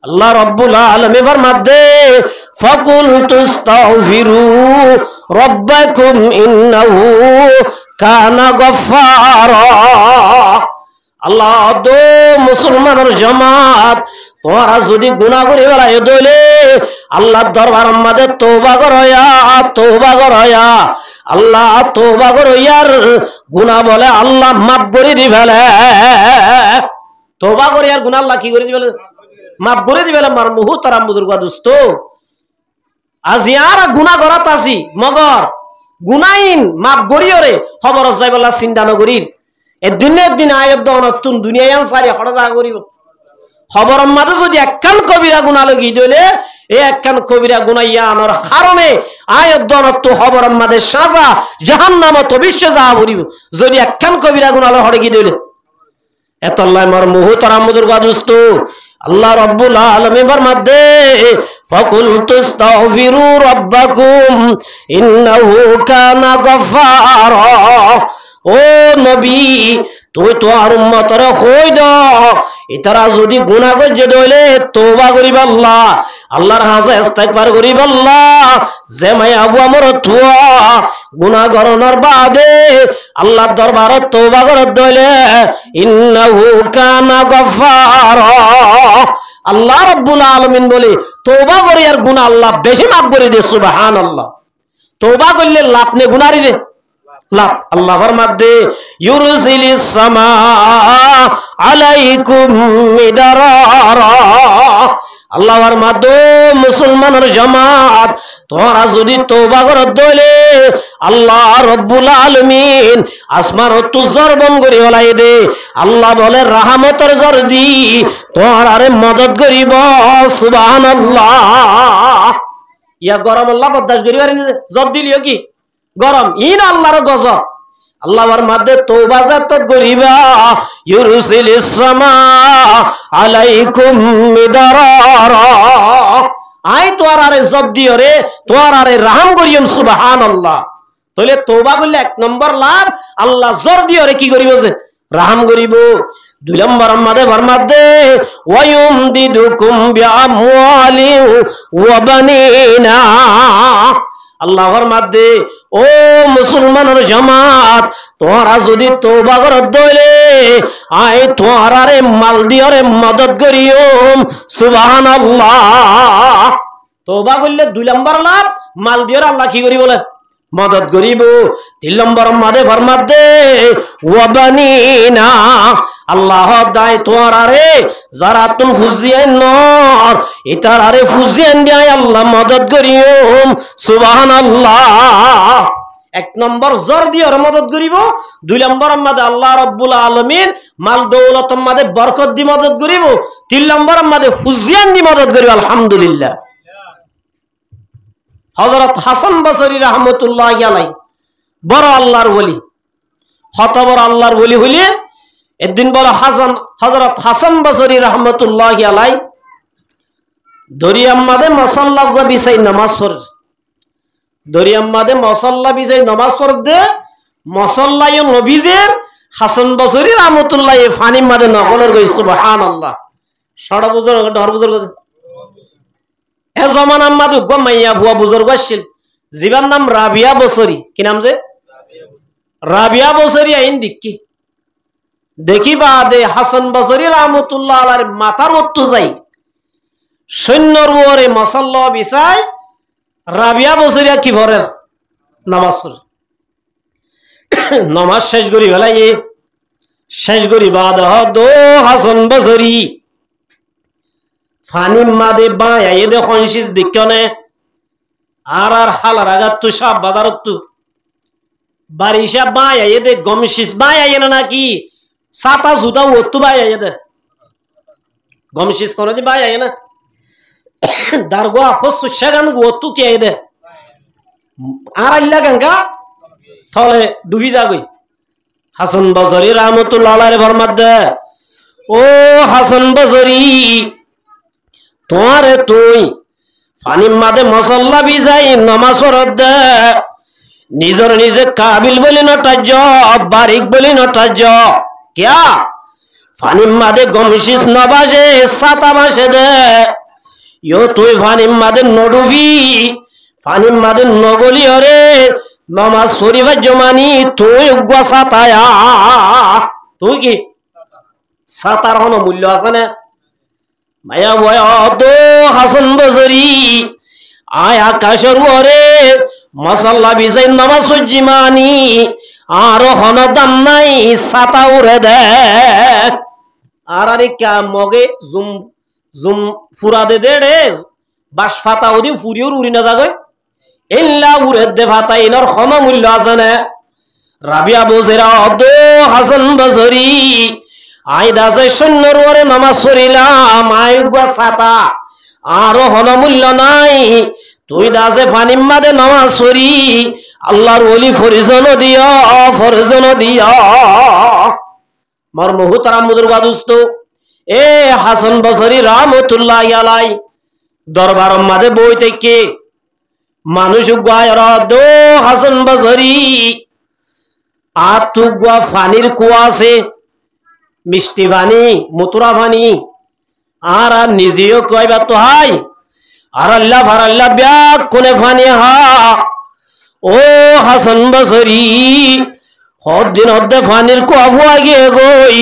আল্লাহ রাব্বুল আলামিন ফরমাতে ফাকুল তুস্তাগফিরু রাব্বাকুম ইন্নাহু কানা গফফারা আল্লাহ দো মুসলমানের জামাত তোরা যদি গুনাহ করে বেড়ায় দইলে আল্লাহর দরবারের মধ্যে তওবা করয়া আল্লাহ তওবা করয়ার গুনাহ বলে আল্লাহ মাফ করে দিবেলে তওবা করয়ার গুনাহ আল্লাহ কি করে দিবেলে মাফ করে দিবেলে মার মুহতারাম বুজুর্গ দোস্ত আজিয়ারা গুনাহ করাত আসি মগর গুনাইন মাফ গরিয়রে খবর যাইবলা চিন্তা নগরীর একদিন আয়ত নতুন দুনিয়ায় সারি হড়া করিব খবরের মাঝে যদি একখান কবিরা গুনাহ লগি দইলে এই একখান কবিরা গুনাইয়া আনার কারণে আয়ত নতু খবরের মাঝে সাজা জাহান্নামত অবশ্য যা করিব যদি একখান কবিরা গুনাহ হড়ে গি দইলে এত আল্লাহ মার মুহতারাম বুজুর্গ দোস্ত আল্লাহ রাব্বুল আলামিন ফরমাতে ফাকুল তুস্তাগফিরু রাব্বাকুম ইন্নাহু কানা গফফারা ও নবী তুই তো আর উম্মতরে কই দাও এতারা যদি গুনাহ করে দইলে তওবা করিব আল্লাহ আল্লাহর কাছে ইস্তিগফার করিব আল্লাহ যে মাই আবু আমর তুয়া গুনাহ করনার বাদে আল্লাহর দরবারে তওবা করে দইলে ইন্নাহু কানা গফফারা আল্লাহ রাব্বুল আলামিন বলে তওবা করে আর গুনাহ আল্লাহ বেশি মাফ করে দে সুবহানাল্লাহ তওবা করলে লাভ নে গুনাহরি যে লাভ আল্লাহ ফরমাতে ইউরসিলিস সামা আলাইকুম মিদরারা আল্লাহ ফরমাতে মুসলমানের জামাত তোরা যদি তওবা করে দইলে আল্লাহ রাব্বুল আলামিন আসমান তো জরবন করে ওলাই দে আল্লাহ বলে রহমতের জর দি তোরারে মদদ করিব সুবহানাল্লাহ ইয়া গরম আল্লাহ বরদাশত করিবার নিজে জব দিলিও কি গরম ইন আল্লাহর গজব আল্লাহর মধ্যে তওবা জাত করিবা ইউরসিলিস সামা আলাইকুম মিদরারা আই তোরারে জব দিও রে তোরারে রহম করিম সুবহানাল্লাহ তাহলে তওবা করলে এক নম্বর লাভ আল্লাহ জোর দিও রে কি করিব যে রহম করিব দুই নম্বর আমাদের ফরমাতে ওয়ায়ুমদিদুকুম বিআমওয়ালি ওয়া বানিনা আল্লাহ ফরমাতে ও মুসলমানের জামাত তোরা যদি তওবা করে দইলে আই তোরারে মাল দিওরে মদদ করিম সুবহানাল্লাহ তওবা করলে দুই নম্বর লাভ মাল দিওরে আল্লাহ কি করি বলে মদদ করিব তিন নম্বর মাঝে ফরমাতে ওয়া বানিনা আল্লাহ দায় তোরারে যারা তুম ফুজিয়ান নর ইতারারে ফুজিয়ান দেয় আল্লাহ মদদ করিম সুবহানাল্লাহ এক নম্বর জোর দিয়ে মদদ করিব দুই নম্বর মাঝে আল্লাহ রাব্বুল আলামিন মাল দৌলত মাঝে বরকত দি মদদ করিব তিন নম্বর মাঝে ফুজিয়ান দি মদদ করিব আলহামদুলিল্লাহ হযরত হাসান বসরি রাহমাতুল্লাহি আলাইহি বড় আল্লাহর ওলি কত বড় আল্লাহর ওলি হইলে একদিন বড় হযরত হাসান বসরি রাহমাতুল্লাহি আলাইহি দরিয়ার মাঝে মুসাল্লা বিছাই নামাজ পড়ে দরিয়ার মাঝে মুসাল্লা বিছাই নামাজ পড়ে মুসাল্লায় নবীজের হাসান বসরি রাহমাতুল্লাহি ফানির মাঝে নকলের কই সুবহানাল্লাহ ষড় বুজুর্গ ধর বুজুর্গ এ জমানার মাঝে মাইয়া ভুয়া বুজুর্গ আসছিল জীবার নাম রাবিয়া বসরি কি নাম যে রাবিয়া বসরি আইন দিক্কি দেখিবা দে হাসান বসরি রহমতুল্লাহ আলাইহির মাথার মতো যাই সৈন্যর ওরে মসল্লা বিছাই রাবিয়া বসরিয়া কি ভরে নামাজ পড়ে নামাজ শেষ করি বেলাই শেষ করি বাদ দো হাসান বসরি ফানি মাদে বায় এ দে খনসিস দিকনে আর হালার আগাত তু সব বাজারত তু বারিশা বায় এ দে গমশিস বায় না নাকি সাতা জুদা ওতু বায় এ দে গমশিস কোন দি বায় না দারগোয়া হসু সেগান ওতু কে এ দে আর আল্লাহ গঙ্গা থলে ডুবি যাগই হাসান বসরি রহমতুল্লাহ আলাইহি ফরমাত দে ও হাসান বসরি তোমারে তুই ফানির মাদে মসল্লা বিজাই নামাজ পড়ত দে নিজর নিজে কাবিল বলি নটাজ বারিক বলি নটাজ কিয়া ফানির মাদে গমশিস নবাজে সাতা মাসে দে ইয়ো তুই ফানির মাদে নডুবি ফানির মাদে নগলি হরে নামাজ শরীফের জমানি তুই উগ্র সাতায়া তুই কি সাতার হন মূল্য আছে না মায়া বয়া দো হাসান বসরি আয় আকাশের ওরে মসল্লা বিজাই নামাজ জিমানি আর হন দাম নাই সাতা উড়ে দে আর আরে কা মগে জুম জুম ফুরা দে দে রে বাস ফাতা ওদি ফুরিওর উড়ি না যাগয় ইল্লা উড়ে দে ফাতা ইনর হন মূল্য আছে না রাবিয়া বসরা দো হাসান বসরি আই দাসে সৈন্যর ওরে নামাজ পড়িলাম আয়ুগা সাতা আর হন মূল্য নাই তুই দাসে ফানিম মাদে নামাজ পড়ি আল্লাহর ওলি ফরিজন দিও মর মুহতারাম মুদরগা দোস্ত এ হাসান বসরি রহমতুল্লাহ আলাই দরবার মাদে বই থেকে মানুষ গায়র দো হাসান বসরি আতু গা ফানির কুয়া আছে মিষ্টি পানি মতুরা পানি আর নিজেও কইবা তো হাই আর আল্লাহ ফারাল্লাহ ব্যাগ কোনে পানি হা ও হাসান বসরি হদ্দিন হদ্দে পানির কুয়া গিয়ে গই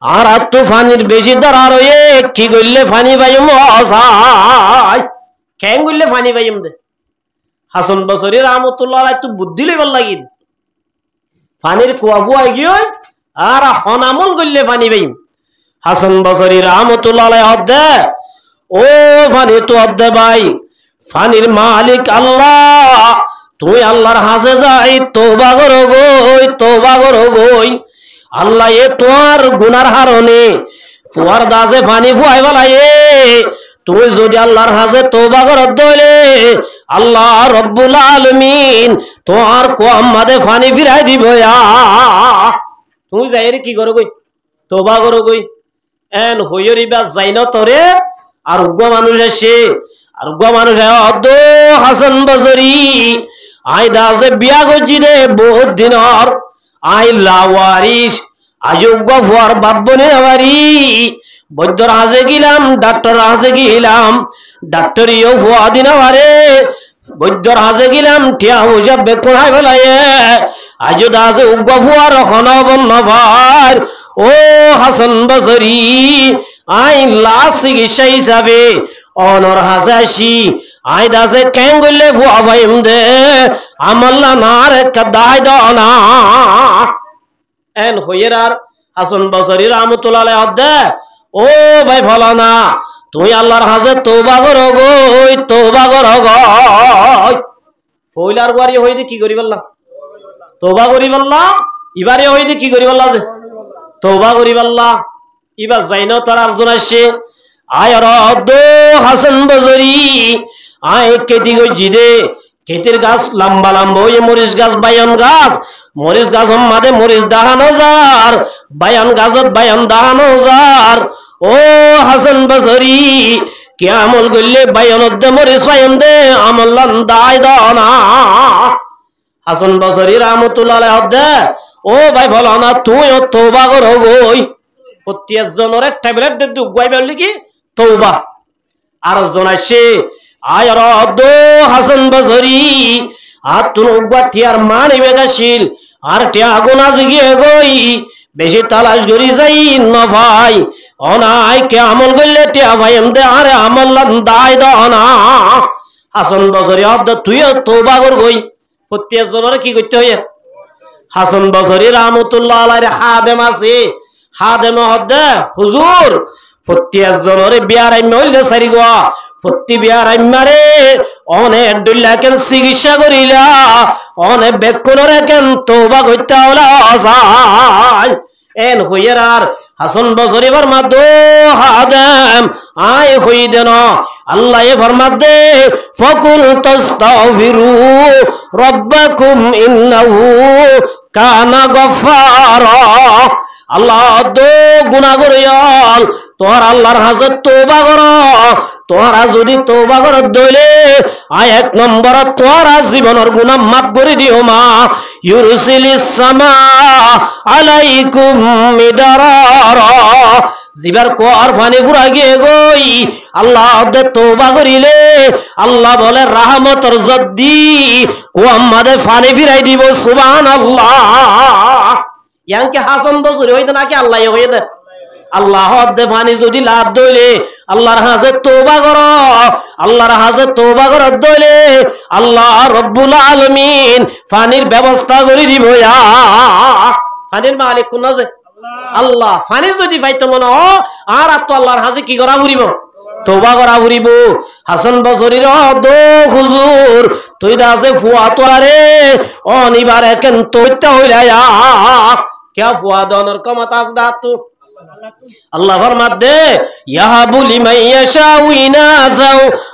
আর তো পানির বেশি দরার হয়ে কি করলে পানি পাইম আসাই কেন করলে পানি পাইম দে হাসান বসরি রহমতুল্লাহ আলাইহি তো বুদ্ধি লইবার লাগি পানির কুয়া গিয়ে আর হনামল করলে পানি পাইম হাসান বসরি রহমতুল্লাহ আলাইহি হদ্দে ও পানি তো হদ্দে ভাই পানির মালিক আল্লাহ তুই আল্লাহর হাসে যাই তওবা করো গই আল্লাহ এ তোর গুনার হারনে তোর দাসে পানি ফুয়াই বলায়ে তুই যদি আল্লাহর হাসে তওবা করত দইলে আল্লাহ রব্বুল আলামিন তোর কম মাদে পানি ফিরাই দিব তুই যাই রে কি করো গই তওবা করো গই এন হইরিবা যাইন তোরে আর উগ্র মানুষ আসে আর উগ্র মানুষ অদ্দ হাসান বসরি আই দাসে বিয়া গজি রে বহুত দিনর আই লাওয়ারিস আযোগ্য ফুয়ার বাব্বনে নাবারি বৈদ্যর হাসে গেলাম ডাক্তার হাসে গেলাম ডাক্তার ইও ফুয়া দিন আবারে বৈদ্যর হাসে গেলাম টিয়া ওসব বেকুড়াই বেলায় আজ দাসে উগ্র ফুয়ার হনবন্নবার ও হাসান বসরি আই লাশ চিকিৎসা হিসাবে অনর হাসাসি আই দাসে কেন করলে ফুয়া ভাইম দে আমল্লা নার কাদাই দনা এন হইরার হাসান বসরি রহমতুল্লাহ আলাইহি হদ্দে ও ভাই ফলানা তুই আল্লাহর হাসে তওবা করো গই ফইলার বাড়ি হইতে কি করি বললা তওবা করি বললা ইবারে হইতে কি করি বললা যে তওবা করি বললা ইবা যাইন তার আরজন আসে আয় রদ হাসান বসরি আয় কেটি গজি দে কেতির গাছ লম্বা লম্বা ওই মরিচ গাছ বায়ান গাছ মরিচ গাছ মাদে মরিচ দাহানো যার বায়ান গাছত বায়ান দাহানো যার ও হাসান বসরি কে আমল করলে বায়ানত দে মরিচ বায়ান দে আমল দায় দনা হাসান বসরি রহমতুল্লাহ আলাইহি হদ্দে ও ভাই ফলানা তুই তওবা করো গই 25 জনের ট্যাবলেট দে দুগাই বললি কি তওবা আর জন আসে আয় রদ হাসান বসরি আর তুন উগা টিয়ার মানিবে গাছিল আর টিয়া গুনা জিগে গই বেশি তালাশ করি যাই না ভাই অনাই কে আমল করলে টিয়া ভাই এমদে আরে আমল দায় দাও না হাসান বসরি অব্দ তুইও তওবা কর গই প্রত্যেক জনের কি করতে হয় হাসান বসরি রাহমাতুল্লাহ আলাইহি খাদেম আছে খাদেম হদ্দে হুজুর প্রত্যেক জনের বিয়ার আইন হইলে সারি গো প্রতি বিয়ার আইমারে অনেক দুল্লাকেন চিকিৎসা করিলা অনেক বেকুনরে কেন তওবা করতে হলা যায় এন হইয়ার হাসান বসরি ফরমা দো হাদাম আয় হই দেন আল্লাহ এ ফরমা দে ফাকুল তাস্তাগফিরু রাব্বাকুম ইন্নাহু কানা গফফারা আল্লাহ দো গুনাহ করিয়াল তোর আল্লাহর হাজত তওবা কর তোরা যদি তওবা কর দইলে আয় এক নম্বর তোরা জীবনের গুনাহ মাফ করে দিও মা ইউরসিলিস সামা আলাইকুম মিদরারা জিবার কোয়ার পানি পুরা গিয়ে গই আল্লাহ দে তওবা করিলে আল্লাহ বলে রহমতের জদ্দি কোয়াম্মাদে পানি ফিরাই দিব সুবহানাল্লাহ ইয়ানকে হাসান বসরি হইতে নাকি আল্লাহ হইতে আল্লাহ দে পানি যদি লাভ দইলে আল্লাহর হাজে তওবা কর আল্লাহর হাজে তওবা কর দইলে আল্লাহ রব্বুল আলামিন পানির ব্যবস্থা করে দিব পানির মালিক কোন আছে আল্লাহ পানি যদি পাইতো মনে আর তো আল্লাহর হাজে কি করা ঘুরিব তওবা করা ঘুরিব হাসান বসরির দো হুজুর তুই দাসে ফুয়া তোরে অনিবার কেন তৈতে হইলা क्या फुआ दोनों का मताज दातु अल्लाह फरमात दे यहाबु लिमन यशाउ इनासा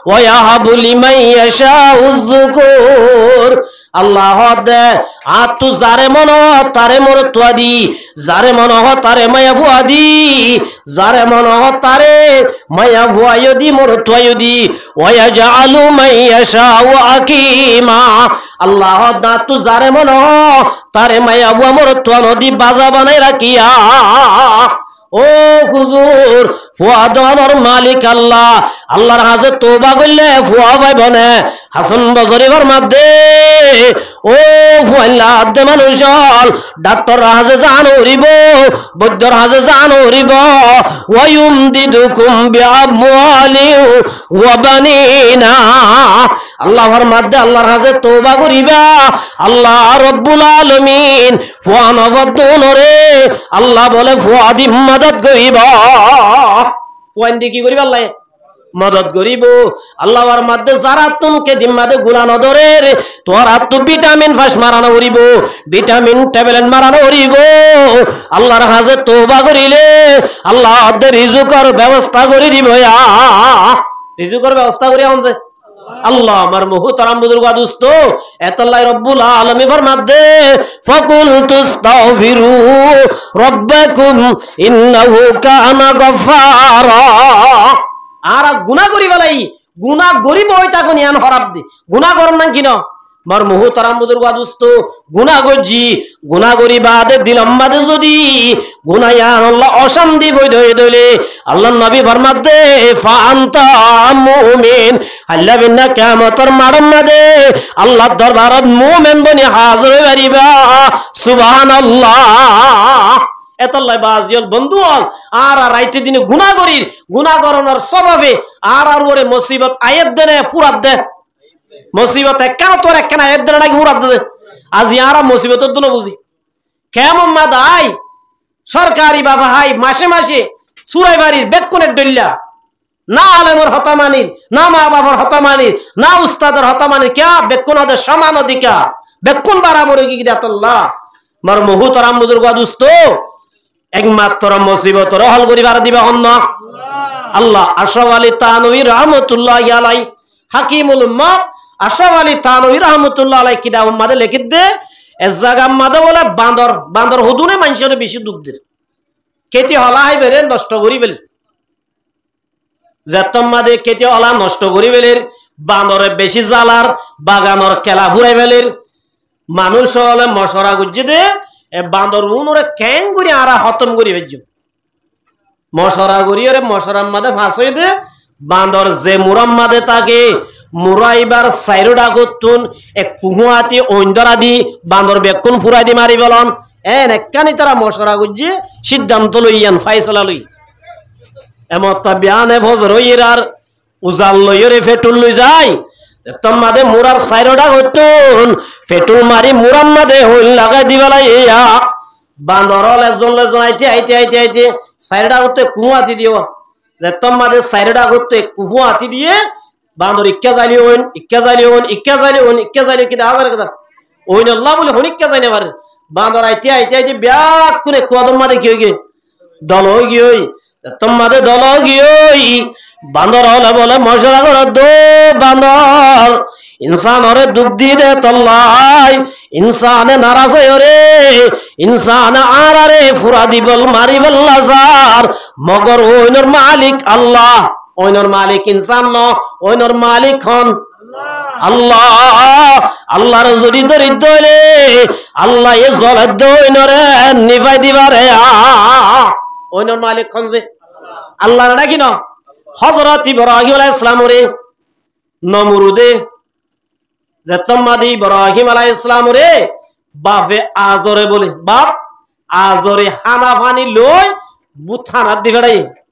व यहाबु लिमन यशाउ ज़ुकुर अल्लाह दे आतु जारे मनो तारे मोरत्वा दी जारे मनो तारे माया फुआ दी जारे मनो तारे माया फुआ यदि मोरत्वा यदि व यजअलु मन यशाउ अकीमा अल्लाह दा तु जारे मनो तारे माया फुआ मोरत्वा नदी बाजा बनाई रखिया ओ हुजूर फुआ दोनों मालिक अल्लाह अल्लाहर हाजे तौबा करले फुआ भाई बने হাসান বসরি ফরমাত দে ও ফুয়াল্লা দে মানুষল ডাক্তার হাজে জান হরিব বৈদ্যর হাজে জান হরিব ওয়ায়ুমদিদুকুম বিআমওয়ালি ওয়া বানিনা আল্লাহ ফরমাত দে আল্লাহর হাজে তওবা করিবা আল্লাহ রব্বুল আলামিন ফুয়া নবদনরে আল্লাহ বলে ফুয়া দি মদদ করিবা ফুয়ান্দি কি করিবা আল্লাহ मदद करिब আল্লাহর মধ্যে যারা তোমাকে জিম্মাতে গুনাহ নদরে তোরা তো ভিটামিন ফাস মারানো করিব ভিটামিন ট্যাবলেট মারানো করিব আল্লাহর হাজে তওবা করিলে আল্লাহ দে রিজুকের ব্যবস্থা করে দিব রিজুকের ব্যবস্থা করে আনছে আল্লাহ আমার মুহতারাম বুজুর্গ দোস্ত এতাল্লাহ রব্বুল আলামিন ফরমাত দে ফাকুল তুস্তাগফিরু রাব্বাকুম ইন্নাহু কানা গফফারা আর গুনাহ করি বলাই গুনাহ গরিব হইতা কোন ইয়ান হরাব দি গুনাহ করন না কিনো মার মুহতারাম বুজুর্গ দোস্ত গুনাহ গজি গুনাহ করি বাদে দিলম বাদে যদি গুনাহ ইয়ান আল্লাহ অশান্তি হইতে হইলে আল্লাহর নবী ফরমাত দে ফাআনতা মুমিন আল্লাহ বিনা কিয়ামতের মারম মাদে আল্লাহর দরবারত মুমিন বনি হাজির হইবা সুবহানাল্লাহ এতলাই বাজিল বন্ধু আর রাইতে দিনে গুনাহ করির গুনাহ করনের স্বভাবে আর ওরে মুসিবত আয়াত দেনে পুরাত দে মুসিবত একখানা তোর একখানা আয়াত দেনে নাকি পুরাত দে আজ ইয়ারা মুসিবতর দুনো বুঝি কেমন মাদাই সরকারি বাবা হাই মাসে মাসে সুরাই বাড়ির বেকুনের দল্লা না আলেমর হতামানির না মা বাবার হতামানির না উস্তাদের হতামানির কে বেকুনাদের সমান অধিকার বেকুন বরাবর কি আল্লাহ মার মুহতারাম বুজুর্গ দোস্ত একমাত্র মুসিবত হল করিবার দিবা অন্য আল্লাহ আশরাফ আলী থানভী রাহমাতুল্লাহি আলাইহি হাকিমুল উম্মাহ আশরাফ আলী থানভী রাহমাতুল্লাহি আলাইহি কিতাব মাদে লিখি দে এস জায়গা মাদে বলে বান্দর বান্দর হুদুনে মানুষের বেশি দুঃখ দে কেতি হলাই বেরে নষ্ট করি ফেলে যেতম মাদে কেতি হলা নষ্ট করি ফেলে বান্দরে বেশি জালার বাগানর কেলা ঘুরাই ফেলে মানুষ হলে মশরা গুজি দে বান্দর উনরে ক্যাং করি আরা খতম করি ফেলছ মশরা করি ওরে মশরার মাদে ফাঁস হয়ে দে বান্দর যে মুরাম মাদে তাকে মুরাইবার সাইরোডা করতুন এক কুহুয়াতি ঐন্দরা দি বান্দর বেকুন ফুরাই দি মারি বলন একখানি তারা মশরা গুজি সিদ্ধান্ত লইয়ান ফাইসলা লই এমত বিয়ানে ফজর হইয়ের আর উজাল লইরে ফেটুল লই যায় তোমাদে মুরার সাইরোডা হইতুন ফেটুল মারি মুরাম মাদে হইল লাগাই দিবালা ইয়া বান্দরল এজন আইতে আইতে আইতে আইতে সাইরোডা হতে কুয়াতি দিও যে তোমাদে সাইরোডা হতে কুয়াতি দিয়ে বান্দর ইক্কা জালি হইন ইক্কা জালি হইন ইক্কা জালি হইন ইক্কা জালি কি হাজার কথা ওইন আল্লাহ বলে হনিক্কা জানি পারে বান্দর আইতে আইতে আইতে ব্যাক করে কদম মাদে কি হই দল হই গই তোমাদে দল গিয়ে বান্দর হলে বলে মশলা করে দো বান্দর ইনসান ওরে দুঃখ দিয়ে দে তল্লাই ইনসানে নারাজ হয়ে রে ইনসান আর আরে ফুরা দিবল মারি বল্লা সার মগর ওইনর মালিক আল্লাহ ওইনর মালিক ইনসান ন ওইনর মালিক হন আল্লাহ আল্লাহর যদি দরিদ্র রে আল্লাহ এ জলের দইনরে নিভাই দিবারে ওইনর মালিক হন যে আল্লাহ নাকি না হযরত ইব্রাহিম আলাইহিস সালাম রে নমরুদে জতমাদি ইব্রাহিম আলাইহিস সালাম রে বাপে আজরে বলে বাপ আজরে হানা পানি লই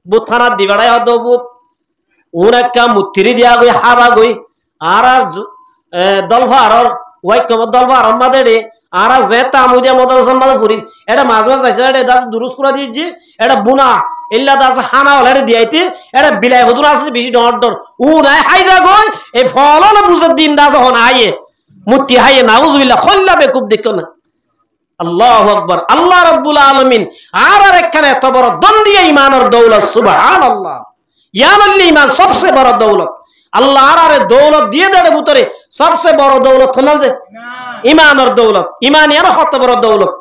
বুথানা দিবাড়াই হদবুত উনাকা মুত্তিরি দিয়া গই হাবা গই আর দলফারর ওয়াইকম দলফারর মাদেরে আর যে তামুদিয়া মাদ্রাসা মাল পুরি এটা মাঝে যাইছে এটা দাস দুরুস করে দিজি এটা বুনা ইল্লা দাস হানা হলে দিয়াইতে এটা বিলাই হুদুর আছে বেশি ডর ডর উ নাই হাইজা গই এই ফলল বুঝর দিন দাস হন আইয়ে মুত্তি হাইয়ে নাউজুবিল্লাহ খল্লা বেকুব দেখো না আল্লাহু আকবার আল্লাহ রাব্বুল আলামিন আর একখানে এত বড় দন্দিয়া ঈমানের দৌলত সুবহানাল্লাহ ইয়ানাল ঈমান সবচেয়ে বড় দৌলত আল্লাহ আর দৌলত দিয়ে দেড় ভিতরে সবচেয়ে বড় দৌলত হলো যে ঈমানের দৌলত ঈমান এর কত বড় দৌলত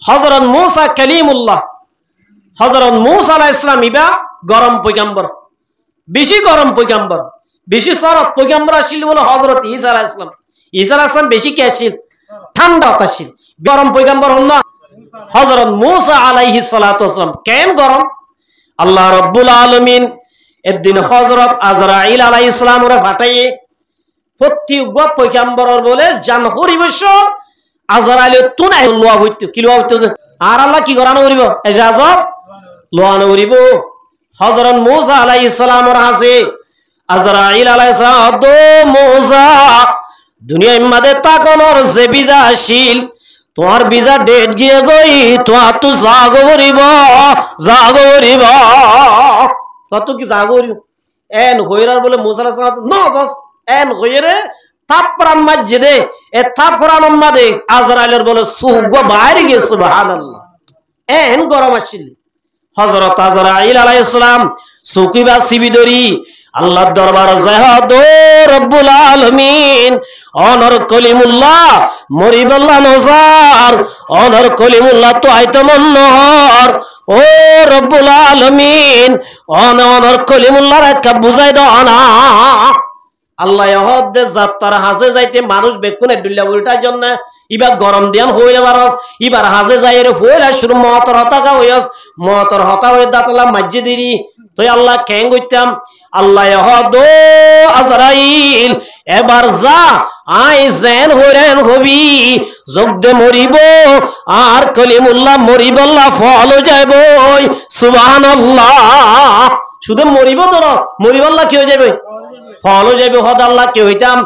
হযরত মূসা কালিমুল্লাহ হযরত মূসা আলাইহিস সালাম ইবা গরম পয়গম্বর বেশি গরম পয়গম্বর বেশি শরৎ পয়গম্বর আসিল বলে হযরত ঈসা আলাইহিস সালাম ঈসা আলাইহিস সালাম বেশি কেশিল ঠান্ডা তাসিল গরম পয়গম্বর হন না হযরত মূসা আলাইহিস সালাতু ওয়াসালাম কেন গরম আল্লাহ রাব্বুল আলামিন একদিন হযরত আজরাইল আলাইহিস সালাম রে ফাটাইয়ে প্রতি গো পয়গম্বরর বলে জান হরিবশ আজরাইল তুনাই লোয়া হইতো কি লোয়া হইতো আর আল্লাহ কি করানো করিব ইজাজত লোয়ানো করিব হযরত মূসা আলাইহিস সালামর হাসে আজরাইল আলাইহিস সালাম দো মূসা দুনিয়া ইমাদে তাকনর যে বিজা আসিল তোমার বিজা ডেট গিয়ে গই তোমার তো জাগো করিব কত কি জাগো করিব এন হইরার বলে মূসা আলাইহিস সালাম নজস এন হইরে তাপরাম মসজিদে এ তাপরাম মাদে আজরাইলের বলে সুগো বাইরে গিয়ে সুবহানাল্লাহ এন গরম আসছিল হযরত আজরাইল আলাইহিস সালাম সুকিবা সিবিদরি আল্লাহর দরবার জাহাদ রব্বুল আলামিন অনর কলিমুল্লাহ মরিবল্লাহ নজার অনর কলিমুল্লাহ তো আইতো মন্নহর ও রব্বুল আলামিন অনর কলিমুল্লাহ রাখা বুঝাই দাও না আল্লাহ ইহদ যাত্রার হাজে যাইতে মানুষ বেকুনে দুল্লা উল্টার জন্য ইবা গরম দিয়ান হইরে বারস ইবার হাজে যাইরে ফইরা শুরু মতর হতাকা হইস মতর হতা হই দাতলা মসজিদেরি তুই আল্লাহ কেন কইতাম আল্লাহ ইহদ আজরাইল এবার যা আই জেন হইরেন হবি জগদে মরিব আর কলিমুল্লাহ মরিবল্লাহ ফল যাইব সুবহানাল্লাহ শুধু মরিব তো না মরিবল্লাহ কি হয়ে যাবে ফল যাইবে হদ আল্লাহ কে হইতাম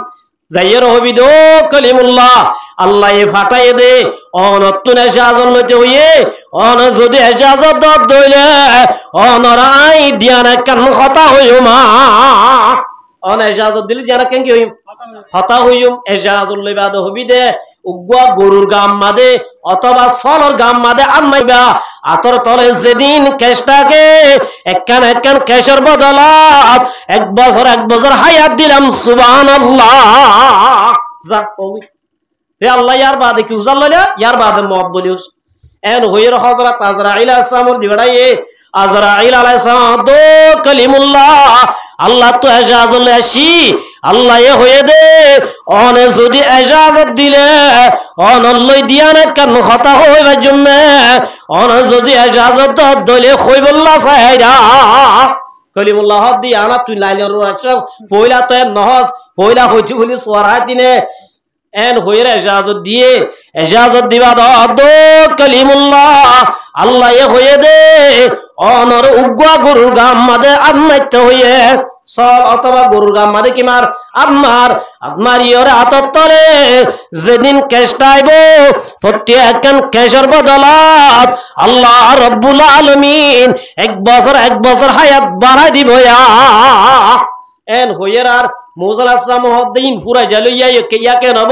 যাইয়ের হবি দো কলিমুল্লাহ আল্লাহ এ ফাটাই দে অনতুন এজাজত লইতে হইয়ে অন যদি এজাজত দইলে অনরাই দিয়ানা কান কথা হইও মা অন এজাজত দিলি দিয়ানা কেন কি হইম কথা হইম এজাজত লইবা দো হবি দে উগুয়া গরুর গাম মাদে অথবা সলর গাম মাদে আনমাইবা আতর তলে যেদিন কেশটাকে একখান একখান কেশের বদলাত এক বছর হায়াত দিলাম সুবহানাল্লাহ যা কই তে আল্লাহ ইয়ার বাদে কি উজাল লইলা ইয়ার বাদে মত বলিস এন হইর হযরত আজরাইল আলাইহিস সালাম দিবাড়াইয়ে আজরাইল আলাইহিস সালাম দো কলিমুল্লাহ আল্লাহ তো ইজাজত লাসি আল্লাহ এ হয়ে দে অনে যদি ইজাজত দিলে অনলই দিয়ানে কান কথা হইবার জন্য অন যদি ইজাজত দলে কইবল্লাহ সাইরা কলিমুল্লাহ দি আনা তুই লাইলের রাখছস পয়লা তো নহস পয়লা হইছি বলি সোরাতিনে এন হইরে এজাজত দিয়ে এজাজত দিবা দো কালিমুল্লাহ আল্লাহ এ হয়ে দে অনর উগ্রা গরুর গাম মাদে আম্মাইতে হইয়ে সল অথবা গরুর গাম মাদে কিমার আম্মার ইয়রে হাতত তরে যেদিন কেষ্টাইব প্রত্যেক কেশর বদলাত আল্লাহ রব্বুল আলামিন এক বছর হায়াত বাড়াই দিব এন হইয়ের আর মুসা আলাইহিস সালাম হদ্দিন ফুরা জালইয়া ইয়াকে নব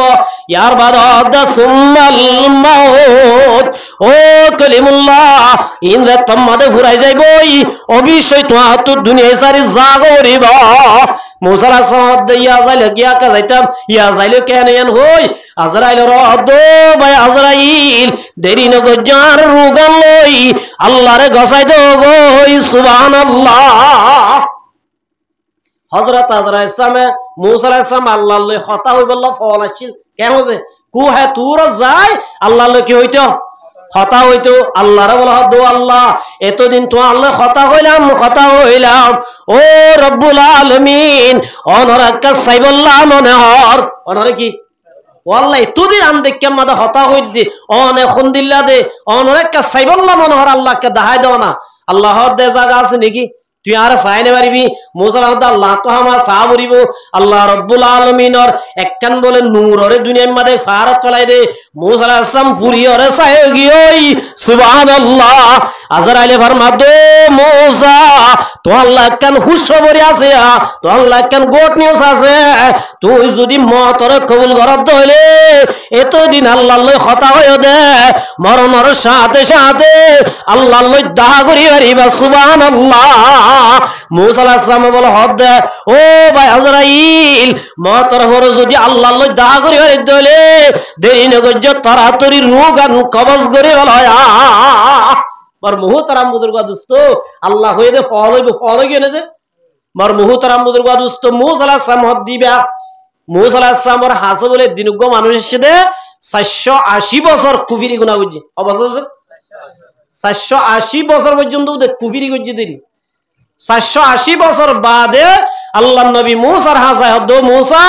ইয়ার বাদ সুম্মাল মাউত ও কলিমুল্লাহ ইন যে তোমাদের ফুরাই যাইবই অবশ্যই তো দুনিয়া সারি জাগরিব মুসা আলাইহিস সালাম হদ্দিয়া যাইলে কিয়া কা যাইতাম ইয়া যাইলে কেন এন হই আজরাইল রদ ভাই আজরাইল দেরি ন গজার রুগান লই আল্লাহরে গসাই দো গই সুবহানাল্লাহ হযরত আজরাইল সামে মুসা আলাইহিস সালাম আল্লাহর লই কথা হই বলল ফল আসছিল কেন যে কু হে তুর যাই আল্লাহর লই কি হইতো কথা হইতো আল্লাহরে বলা দো আল্লাহ এতদিন তো আল্লাহ কথা হইলাম ও রব্বুল আলামিন অনরাক্কা সাইবুল্লাহ মনেহর অনরে কি ওয়াল্লাহ এতদিন আম দেখকে মাদা হতা হইদি অনে খুন্দিল্লা দে অনরাক্কা সাইবুল্লাহ মনেহর আল্লাহকে দাহাই দাও না আল্লাহর দে জায়গা আছে নাকি তুই আর সাইনে পারিবি মুসা আল্লাহ তো আমার সাহাবরিব আল্লাহ রব্বুল আলামিনর একখান বলে নূররে দুনিয়ার মধ্যে ফারাত চলাই দে মুসা আলাইহিস সালাম পুরিয়রে সাহে গিয়ই সুবহানাল্লাহ আজরাইলে ফরমা দো মুসা তো আল্লাহ একখান খুশখবরি আছে তো আল্লাহ একখান গুড নিউজ আছে তুই যদি মতরে কবুল করত দইলে এতদিন আল্লাহর লই কথা হইও দে মরণর সাথে সাথে আল্লাহর লই দাহা করি পারিবা সুবহানাল্লাহ মুসা আলাইহিস সালাম বলে হদ ও ভাই আজরাইল মতর হর যদি আল্লাহর লই দাহা করি পারি দইলে দেরি নগজ তাড়াতাড়ি রূহ আন কবজ করে বলয়া পর মুহতারাম বুজুর্গ দোস্ত আল্লাহ হয়ে দে ফল হইবে যে মর মুহতারাম বুজুর্গ দোস্ত মুসা আলাইহিস সালাম হদ দিবা মুসা আলাইহিস সালামের হাসে বলে দিনগ্য মানুষের সাথে 480 বছর কুফরি গুনাহ করছে অবশ্য 480 বছর পর্যন্ত কুফরি করছে দেরি 480 বছর বাদে আল্লাহর নবী মুসার হাসায় হদ মুসা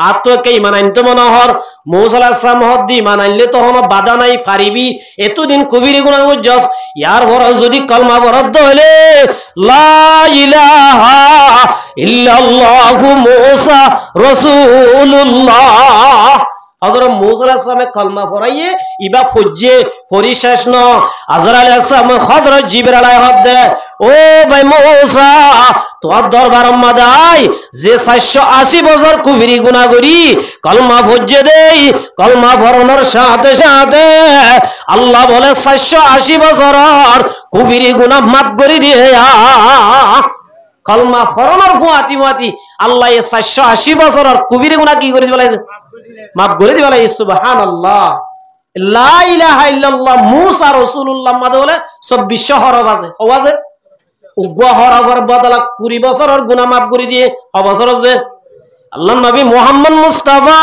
আত্মকে ঈমান আনতে মনোহর মুসা আলাইহিস সালাম হদ ঈমান আনলে তো হন বাধা নাই ফারিবি এতদিন কুফরি গুনাহ করছস ইয়ার পর যদি কলমা বরদ হইলে লা ইলাহা ইল্লাল্লাহু মুসা রাসূলুল্লাহ হযরত মুসা আলাইহিস সালামে কলমা পড়াইয়ে ইবা ফজ্জে পরিশেষ ন আজরাইল আলাইহিস সালাম হযরত জিবরাইল আলাইহিস দে ও ভাই মুসা তোর দরবার মাদাই যে 480 বছর কুফরি গুনাহ করি কলমা ফজ্জে দেই কলমা পড়ানোর সাথে সাথে আল্লাহ বলে 480 বছরের কুফরি গুনাহ মাফ করে দিয়ে কলমা পড়ানোর ফুয়াতি আল্লাহ 480 বছরের কুফরি গুনাহ কি করে দিলাইছে মাফ করে দিবা সুবহানাল্লাহ লা ইলাহা ইল্লাল্লাহ মুসা রাসূলুল্লাহ মাদে বলে 2400 হরফ আছে হওয়াজে উগ্র হরফের বদলা 20 বছরের গুনাহ মাফ করে দিয়ে অবসর যে আল্লাহর নবী মুহাম্মদ মুস্তাফা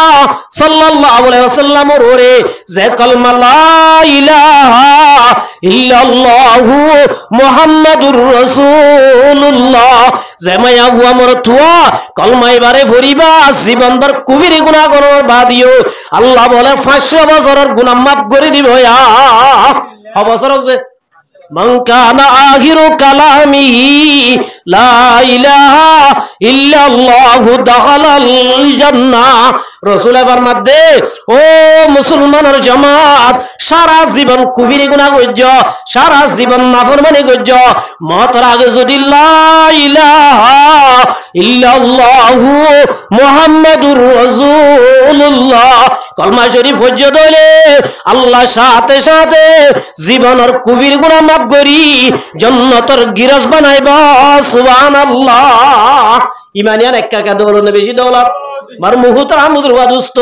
সাল্লাল্লাহু আলাইহি ওয়াসাল্লামের ওরে যে কলমা লা ইলাহা ইল্লাল্লাহু মুহাম্মাদুর রাসূলুল্লাহ যে মায়া হুয়া মরতুয়া কলমা এবারে পড়িবা জীবনভর কুফরি গুনাহ করার বাদিও আল্লাহ বলে 500 বছরের গুনাহ মাফ করে দিব অবসর যে মান কানা আখিরু কালামিহি লা ইলাহা ইল্লাল্লাহু দাখালাল জান্নাহ রাসূল ফরমাতে ও মুসলমানের জামাত সারা জীবন কুফরি গুনাহ কইজ সারা জীবন নাফরমানি কইজ মওতের আগে যদি লা ইলাহা ইল্লাল্লাহু মুহাম্মাদুর রাসূলুল্লাহ কলমা শরীফ হজ্জ দইলে আল্লাহ সাথে সাথে জীবনের কুফরি গুনাহ মাফ করি জান্নাতের গিরাজ বানাইবা সুবহানাল্লাহ ইমানিয়ান এক্কা দৌলত বেশি দৌলত মার মুহতারাম বুজুর্গ দোস্ত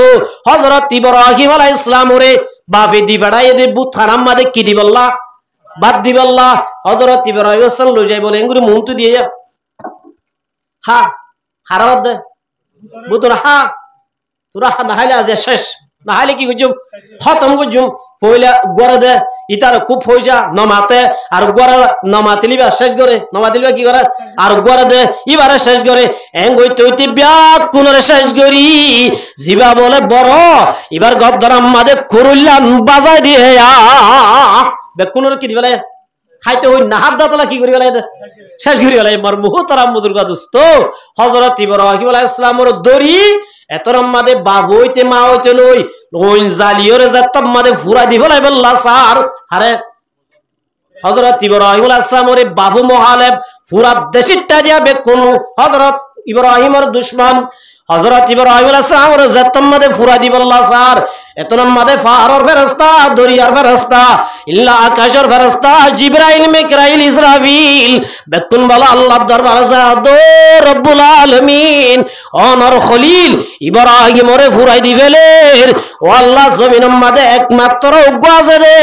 হযরত ইব্রাহিম আলাইহিস সালাম রে বাপে দি বাড়াইয়ে দে বুত খারাম মাদে কি দিবল্লা বাদ দিবল্লা হযরত ইব্রাহিম সাল্লাল্লাহু আলাইহি ওয়াসাল্লাম লই যাই বলে এঙ্গুরি দিয়ে হা হারাত দে বুতরা হা তোরা না হাইলে আজ শেষ না হাইলে কি কইজুম খতম কইজুম পয়লা গড়ে দে ইতার খুব পয়সা নমাতে আর গড়ে নমাতিলিবা শেষ করে নমাতিলিবা কি করে আর গড়ে দে এবারে শেষ করে এং হইতে হইতে ব্যাগ কোনরে শেষ করি জিবা বলে বড় এবার গদ্দারাম মাদে করুল্লান বাজাই দিয়ে ব্যাগ কোনরে কি দিবে খাইতে হই নাহার দাতলা কি করি বেলায় শেষ করি বেলায় মার মুহতারাম মুদুরগা দোস্ত হযরত ইব্রাহিম আলাইহিস সালামের দড়ি এতরম মাদে বাবু হইতে মা হইতে লই ওই জালিয়রে জাতম মাদে ফুরা দি ফেলাই বললা স্যার আরে হযরত ইব্রাহিম আলাইহিস সালামের বাবু মোহালেব ফুরা দেশিটা দিয়া বেকুন হযরত ইব্রাহিমের দুশমন হযরত ইব্রাহিম আলাইহিস সালামের জাতম মাদে ফুরা দি বললা স্যার এতরম মাদে ফারর ফেরেশতা দরিয়ার ফেরেশতা ইল্লা আকাশের ফেরেশতা জিবরাইল মিকাইল ইসরাফিল বেকুন বলা আল্লাহর দরবারে যা দো রব্বুল আলামিন অনর খলিল ইব্রাহিমরে ফুরাই দি ফেলের ও আল্লাহ জমিনের মাঝে একমাত্র উগ্র আছে রে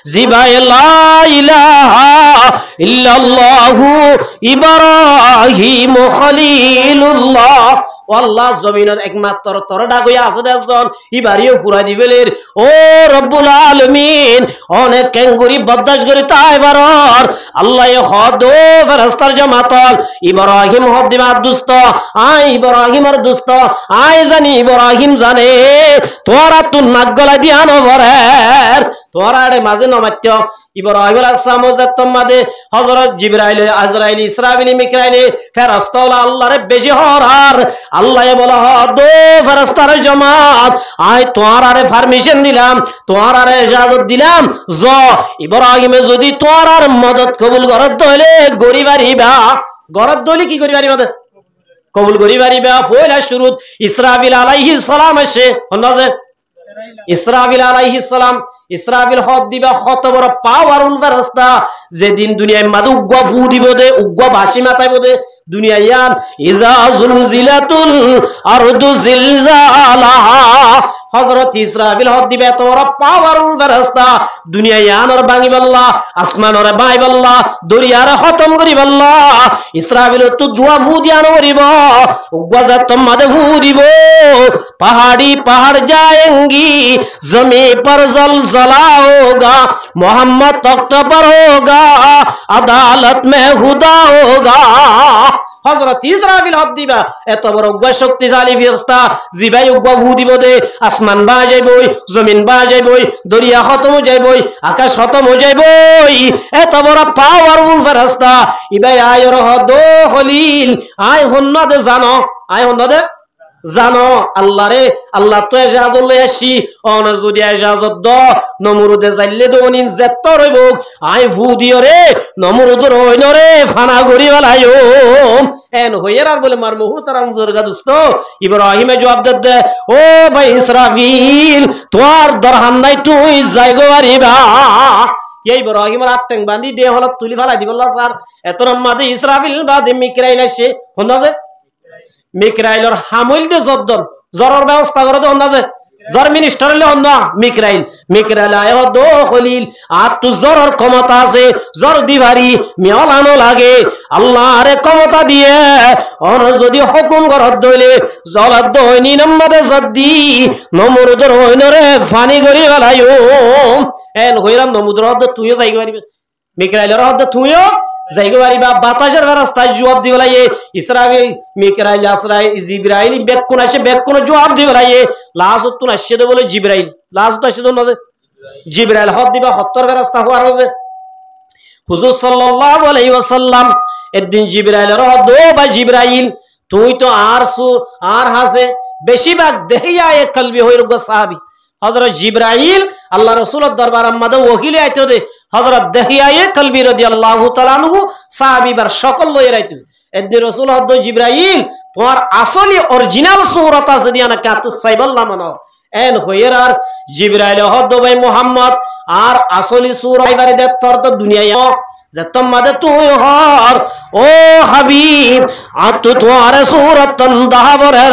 জিবাই লা ইলাহা ইল্লাল্লাহু ইব্রাহিম খলিলুল্লাহ আল্লাহ জমিনের একমাত্র তোর ডাকইয়া আছে দেশজন ইবারিও ফুরাই দি ফেলের ও রব্বুল আলামিন অনেক কেঙ্গুরি বদদাস করি তাই বারর আল্লাহ হদ ফেরেশতার জামাতল ইব্রাহিম হদ দিবা দুস্ত আই ইব্রাহিমের দুস্ত আই জানি ইব্রাহিম জানে তোরা তুন নাক গলা দিয়া নবরের তোরা এর মাঝে নমাত্য ইব্রাহিম আলাইহিস সালাম জাতম মাদে হযরত জিবরাইল আজরাইল ইসরাফিল মিকাইল ফেরেশতা আল্লাহর বেশি হরার আল্লাহ বলা হদ ফেরেশতার জামাত আই তোরারে পারমিশন দিলাম তোরারে ইজাজত দিলাম জ ইব্রাহিমে যদি তোরার মদদ কবুল করত দইলে গরিবারিবা গরত দইলে কি করিবারিবা কবুল করিবারিবা পয়লা শুরুত ইসরাফিল আলাইহিস সালাম এসে হন্দাজে ইসরাফিল আলাইহিস সালাম ইসরাফিল হদ দিবা কত বড় পাওয়ারফুল ফেরেশতা যেদিন দুনিয়ায় মাদু উগ্র ফু দিব দে উগ্র ভাসি মাথায় বদে দুনিয়ায়ান ইজা জুলজিলাতুল আরদু জিলজালাহা হযরত ইসরাফিল হদ দিবে তোর পাওয়ারফুল ফেরেশতা দুনিয়ায়ান আর ভাঙি বল্লা আসমান আর বাই বল্লা দরিয়ার খতম করি বল্লা ইসরাফিল তো দুয়া ফু দিয়া নরিব উগ্র জাত মাদে ফু দিব पहाड़ी पहाड़ जाएंगी जमीन पर जलजला होगा मोहम्मद तख्त पर होगा अदालत में खुदा होगा হযরত ইসরাফিল হদ দিবা এত বড় উগ্র শক্তিশালী ফেরেশতা জিবাই উগ্র ফু দিব দে আসমান বা যাইবই জমিন বা যাইবই দরিয়া খতম হয়ে যাইবই আকাশ খতম হয়ে যাইবই এত বড় পাওয়ারফুল ফেরেশতা ইবাই আয়র হদ খলিল আয় হন্নাদে জানো আয় হন্নাদে জানো আল্লাহ রে আল্লাহ তো এজাজত লই আসি অন যদি এজাজত দ নমরুদে যাইলে দনিন যেত রইব আই ভু দিও রে নমরুদর হইন রে ফানা গরি বালাইও এন হইয়ার আর বলে মার মুহতারাম জরগা দোস্ত ইব্রাহিমে জবাব দে ও ভাই ইসরাফিল তোর দরহান নাই তুই যাইগো আরিবা এই ইব্রাহিমের আট্টেং বাঁধি দে হল তুলি ফালাই দিবল্লা স্যার এতর মাদে ইসরাফিল বাদে মিকরাইল আসে হন্দাজে মিকরাইলর হামইল দে জদ্দন জরর ব্যবস্থা করে দে হন্দাজে জর মিনিস্টার হলে হন্দা মিকরাইল মিকরাইল আয় দো খলিল আর তু জরর ক্ষমতা আছে জর দিবারি মিয়ালানো লাগে আল্লাহরে ক্ষমতা দিয়ে অন যদি হুকুম করত দইলে জলাদ দইনি নম্বরে জদ্দি নমরুদর হইনরে ফানি করি বেলাইও এন হইরাম নমরুদর হদ তুইও যাই পারিবে মিকরাইলর হদ তুইও যাইগো পারিবা বাতাসের রাস্তায় জবাব দিবে লাগে ইসরাফিল মিকরাইল আসরাইল জিবরাইল বেকুন আসে বেকুন জবাব দিবে লাগে লাস্ট তুন আসে দে বলে জিবরাইল লাস্ট আসে দে নদে জিবরাইল হদ দিবা হত্তর রাস্তা হওয়ার আছে হুজুর সাল্লাল্লাহু আলাইহি ওয়াসাল্লাম একদিন জিবরাইলের হদ বা জিবরাইল তুই তো আর হাসে বেশিরভাগ দেহিয়া এক কলবি হইর গো সাহাবী হযরত জিবরাইল আল্লাহ রাসূলের দরবারে মাদে ওহিলে আইতো দে হযরত দহিয়ায়ে কলবি রাদিয়াল্লাহু তাআলা আনহু সাহাবীবার সকল লই রাইতো এদিন রাসূল হদ জিবরাইল তোমার আসলি অরিজিনাল সূরত আছে দিয়ানা কাতু সাইবাল্লাহ মানো এন হইরার জিবরাইল হদ ভাই মুহাম্মদ আর আসলি সূরা আইবারে দে তোর তো দুনিয়ায় जतम मद तू हर ओ हबीब आ तू तुम्हारे सूरत दावरा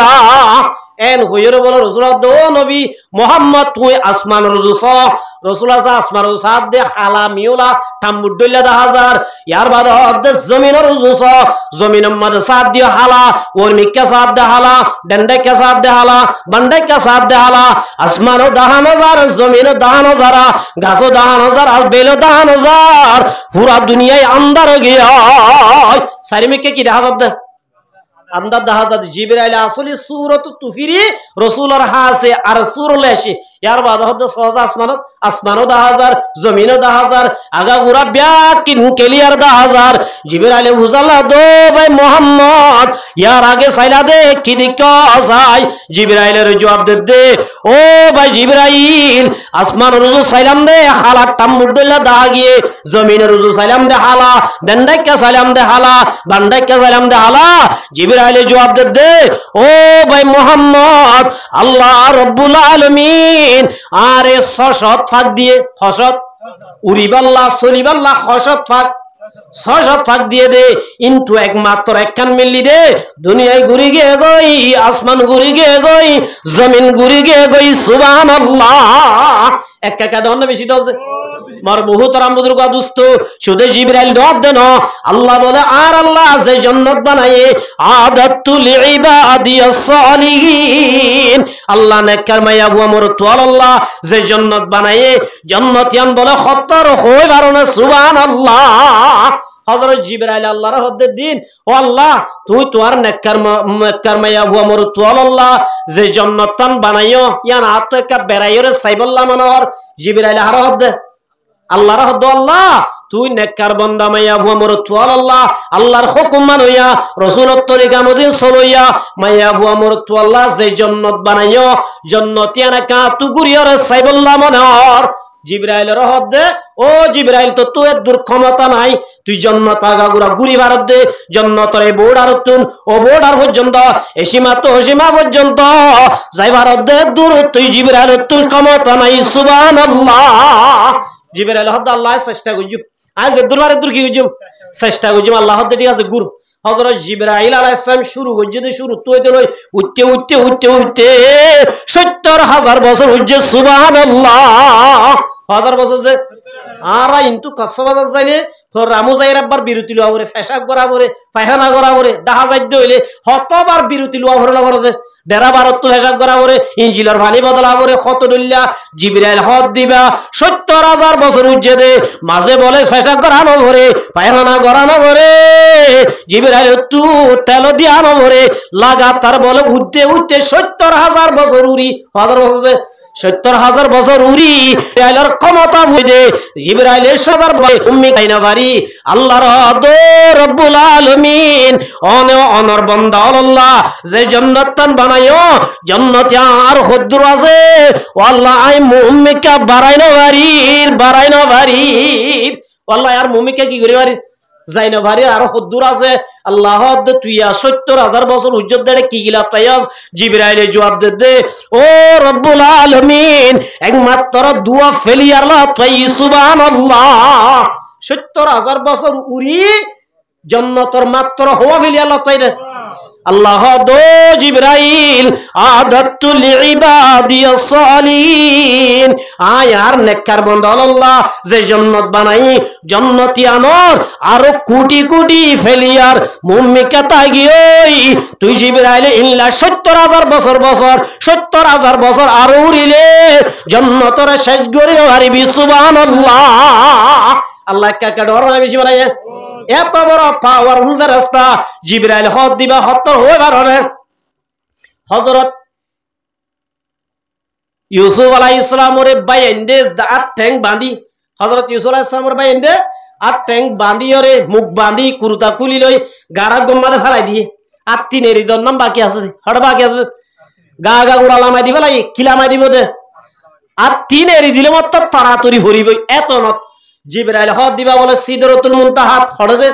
এন হইরে বলে রসুল ও নবী মোহাম্মদ তুই আসমান রুজুস রসুল আসা আসমান রুসাদ দে হালা মিউলা টাম্বুড্ডইলা 10,000 ইয়ার বাদ হদ্দে জমিন রুজুস জমিন মদ সাদ দি হালা ওর মিক্কা সাদ দে হালা ডন্ডে কে সাদ দে হালা বন্ডে কে সাদ দে হালা আসমান 10,000 জমিন 10,000 গাছ 10,000 আর বেল 10,000 পুরা দুনিয়ায় আন্দার গিয়া সারি মিক্কে কি 10,000 अंदर 10,000 जिब्राइल আসলে সূরাত তুফিরি রাসূলের হাসে আর সূরলে আসে यार बाद হদ সহজ আসমানো 10,000 জমিনো 10,000 আগা পুরা ব্যাকিন ক্লিয়ার 10,000 জিব্রাইল বুঝালা দো ভাই মোহাম্মদ यार আগে সাইলা দে কি দিকা আসাই জিব্রাইলের জবাব দে ও ভাই জিব্রাইল আসমান রুজু সাইলাম দে হালা টাম্বুডলা দাগিয়ে জমিনের রুজু সাইলাম দে হালা দন্ডাইকা সাইলাম দে হালা বান্ডাইকা সাইলাম দে হালা জিব্রাইল জবাব দে ও ভাই মোহাম্মদ আল্লাহ রব্বুল আলামিন আরে সশত ফাক দিয়ে হসত উরিবাল্লা সলিবাল্লা হসত ফাক সশত ফাক দিয়ে দে কিন্তু একমাত্র একখান মিললি দে দুনিয়ায় ঘুরি গে গই আসমান ঘুরি গে গই জমিন ঘুরি গে গই সুবহানাল্লাহ একা কা দন বেশি দছে মার মুহতারাম বুজুর্গ দোস্ত শুধু জিবরাইল দোয়া দেন আল্লাহ বলে আর আল্লাহ যে জান্নাত বানায়ে আদাতুল ইবাদিয়াস সালিহিন আল্লাহ নেককার মায়া বুয়া মোর তোয়াল আল্লাহ যে জান্নাত বানায়ে জান্নাতিয়ান বলে 70 হই বারণে সুবহানাল্লাহ হযরত জিবরাইল আল্লাহর হদ্দের দিন ও আল্লাহ তুই তোর নেককার মায়া বুয়া মোর তোয়াল আল্লাহ যে জান্নাতান বানাইও ইয়ান আত একা বেরাইরে সাইবল্লাহ মনর জিবরাইল আর হদ্দে আল্লাহর হদ আল্লাহ তুই নেককার বান্দা মাইয়া বুয়া মোর তোয়াল আল্লাহ আল্লাহর হুকুম মানইয়া রাসূলের তরিকা মজিদ চলইয়া মাইয়া বুয়া মোর তোয়াল আল্লাহ যে জান্নাত বানাইও জান্নাতিয়ানা কা তু গুরিয়র সাইবল্লাহ মনর জিবরাইলের হদ দে ও জিবরাইল তো তুই দূর ক্ষমতা নাই তুই জান্নাত আগাগুরা গুরি ভারত দে জান্নাতরে বোর্ডার তুন ও বোর্ডার পর্যন্ত এসীমা তো সীমা পর্যন্ত যাই ভারত দে দূর তুই জিবরাইল তুই ক্ষমতা নাই সুবহানাল্লাহ জিবরাইল হদ আল্লাহ চেষ্টা কইজু আজ দরবারে দূর কি কইজু চেষ্টা কইজু আল্লাহ হদ ঠিক আছে গুরু হযরত জিবরাইল আলাইহিস সালাম শুরু হইজে শুরু তুইতে লই উঠতে 70,000 বছর হইজে সুবহানাল্লাহ 1000 বছর যে আরা ইনতু কসবাজার যাইলে তোর রামু যাইর আব্বার বিরতি লওয়া পরে ফেসাব করা পরে পায়খানা করা পরে ডাহা যাইতে হইলে হতবার বিরতি লওয়া পরে না পরে ডেরা ভারত তো হেসাব করা পরে ইঞ্জিলার পানি বদলা পরে কত ডুল্লা জিবরাইল হদ দিবা 70,000 বছর উজ্জে দে মাঝে বলে ফেসাব করানো পরে পায়খানা করানো পরে জিবরাইল তু তেল দিয়ানো পরে লাগাতার বলে উঠতে 70,000 বছর উড়ি 1000 বছর 70,000 বছর উড়ি জিবরাইলের ক্ষমতা হইদে জিবরাইলের সবার ভাই উম্মি কাইনা বাড়ি আল্লাহর দো রব্বুল আলামিন অনর বান্দা আল্লাহ যে জান্নাতান বানায়ো জান্নাত আর হুদুর আছে ও আল্লাহ আই মুমিকা বারাইনা বাড়ি আল্লাহ আর মুমিকা কি করি বাড়ি যাইনা বাড়ি আর হুদুর আছে আল্লাহ তুই 70,000 বছর উজ্জত দে কি গিলা তাইয়াস জিবরাইলে জবাব দে ও রব্বুল আলামিন একমাত্র দুয়া ফেলি আল্লাহ তাই সুবহানাল্লাহ 70,000 বছর উড়ি জান্নাতর মাত্র হওয়া ফেলি আল্লাহ তাই রে আল্লাহ দো জিবরাইল আদাতুল ইবাদিয়াস সালিহিন আয়ার নেককার বান্দা আল্লাহ যে জান্নাত বানাই জান্নাতিয়ানর আরো কোটি কোটি ফেলিয়ার মুমিকা তাগিওই তুই জিবরাইল ইল্লা 70,000 বছর 70,000 বছর আর উড়িলে জান্নাতর শেষ গরি হারিবি সুবহানাল্লাহ আল্লাহ কাকা ডর বেশি বানাই এত বড় পাওয়ারফুল রাস্তা জিবরাইল হদ দিবা হত্তর হয়ে বারণে হযরত ইউসুফ আলাইহিস সালামের বাইন্দে আট ঠ্যাং বাঁধি হযরত ইউসুফ আলাইহিস সালামের বাইন্দে আট ঠ্যাং বাঁধি ওরে মুখ বাঁধি কুরতা খুলি লই গাড়া গম্মাতে ফেলাই দিয়ে আর তিনের নাম বাকি আছে হড় বাকি আছে গা গুড়া লামাই দি ফেলাই কিলামাই দিব দে আর তিনের দিলে মত তাড়াতাড়ি ভরিব এত নত জিবরাইল হদ দিবা বলে সিদরাতুল মুনতাহা হড়ে যে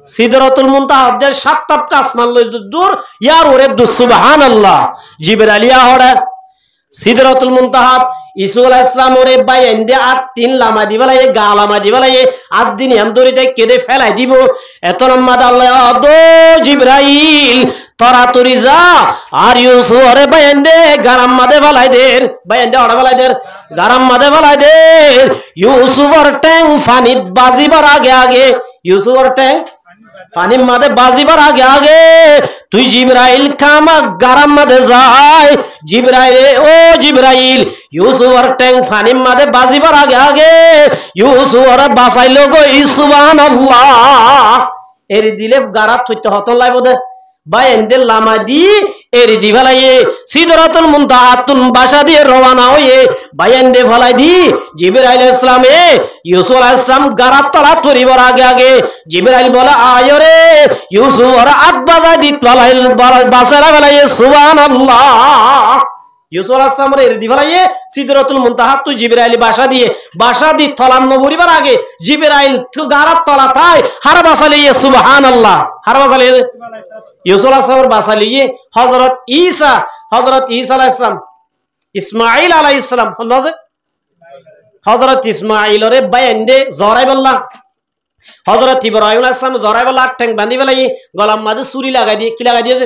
সিদরাতুল মুনতাহা দে সাতটা আসমান লই দূর ইয়ার ওরে সুবহানাল্লাহ জিবরাইল ইয়া হড়ে সিদরাতুল মুনতাহা ইসু আলাইহিস সালাম ওরে বাইন্দে আর তিন লামা দিবালাই গালামা দিবালাই আর দিন এমদরিতে কেটে ফেলাই দিব এত লম্মা আল্লাহ দো জিবরাইল তরাতরি যা আর ইউসুফ ওরে বাইন্দে গারাম মাদে ফেলাই দের বাইন্দে ওড়া ফেলাই দের গারাম মাদে ফেলাই দের ইউসুফর ট্যাং ফানিত বাজিবার আগে আগে ইউসুফর ট্যাং ফানি মাদে বাজিবার আগে আগে তুই জিবরাইল কামা গারাম মাদে যায় জিবরাইল ও জিবরাইল ইউসুফর ট্যাং ফানি মাদে বাজিবার আগে আগে ইউসুফর বাঁচাইলো গো সুবহানাল্লাহ এর দিলে গারাত থইতে হতন লাইব দে বাইন্দে লামা দি এরি দি ফেলাইয়ে সিদরাতুল মুনতাহাতুন বাসা দিয়ে রওনা হয়ে বাইন্দে ফেলাই দি জিবরাইল আলাইহিস সালামে ইউসুফ আলাইহিস সালাম গারাত তলা তরিবার আগে আগে জিবরাইল বলে আয় রে ইউসুফ আর আত বাজা দি ফেলাইল বাসারা ফেলাইয়ে সুবহানাল্লাহ ইউসুফ আলাইহিস সালাম এরি দি ফেলাইয়ে সিদরাতুল মুনতাহাতু জিবরাইল বাসা দি তলান নবরিবার আগে জিবরাইল তো গারাত তলা তাই হার বাসালিয়ে সুবহানাল্লাহ হার বাসালিয়ে ইউসুফ আলাইহিস সালামের বাসা লিয়ে হযরত ঈসা আলাইহিস সালাম ইসমাঈল আলাইহিস সালাম হযরত ইসমাঈলরে বাইন্দে জরাই বললা হযরত ইব্রাহিম আলাইহিস সালাম জরাই বললা ঠ্যাং বাঁধি ফেলাই গলার মাঝে ছুরি লাগাই দিয়ে কি লাগাই দিয়েছে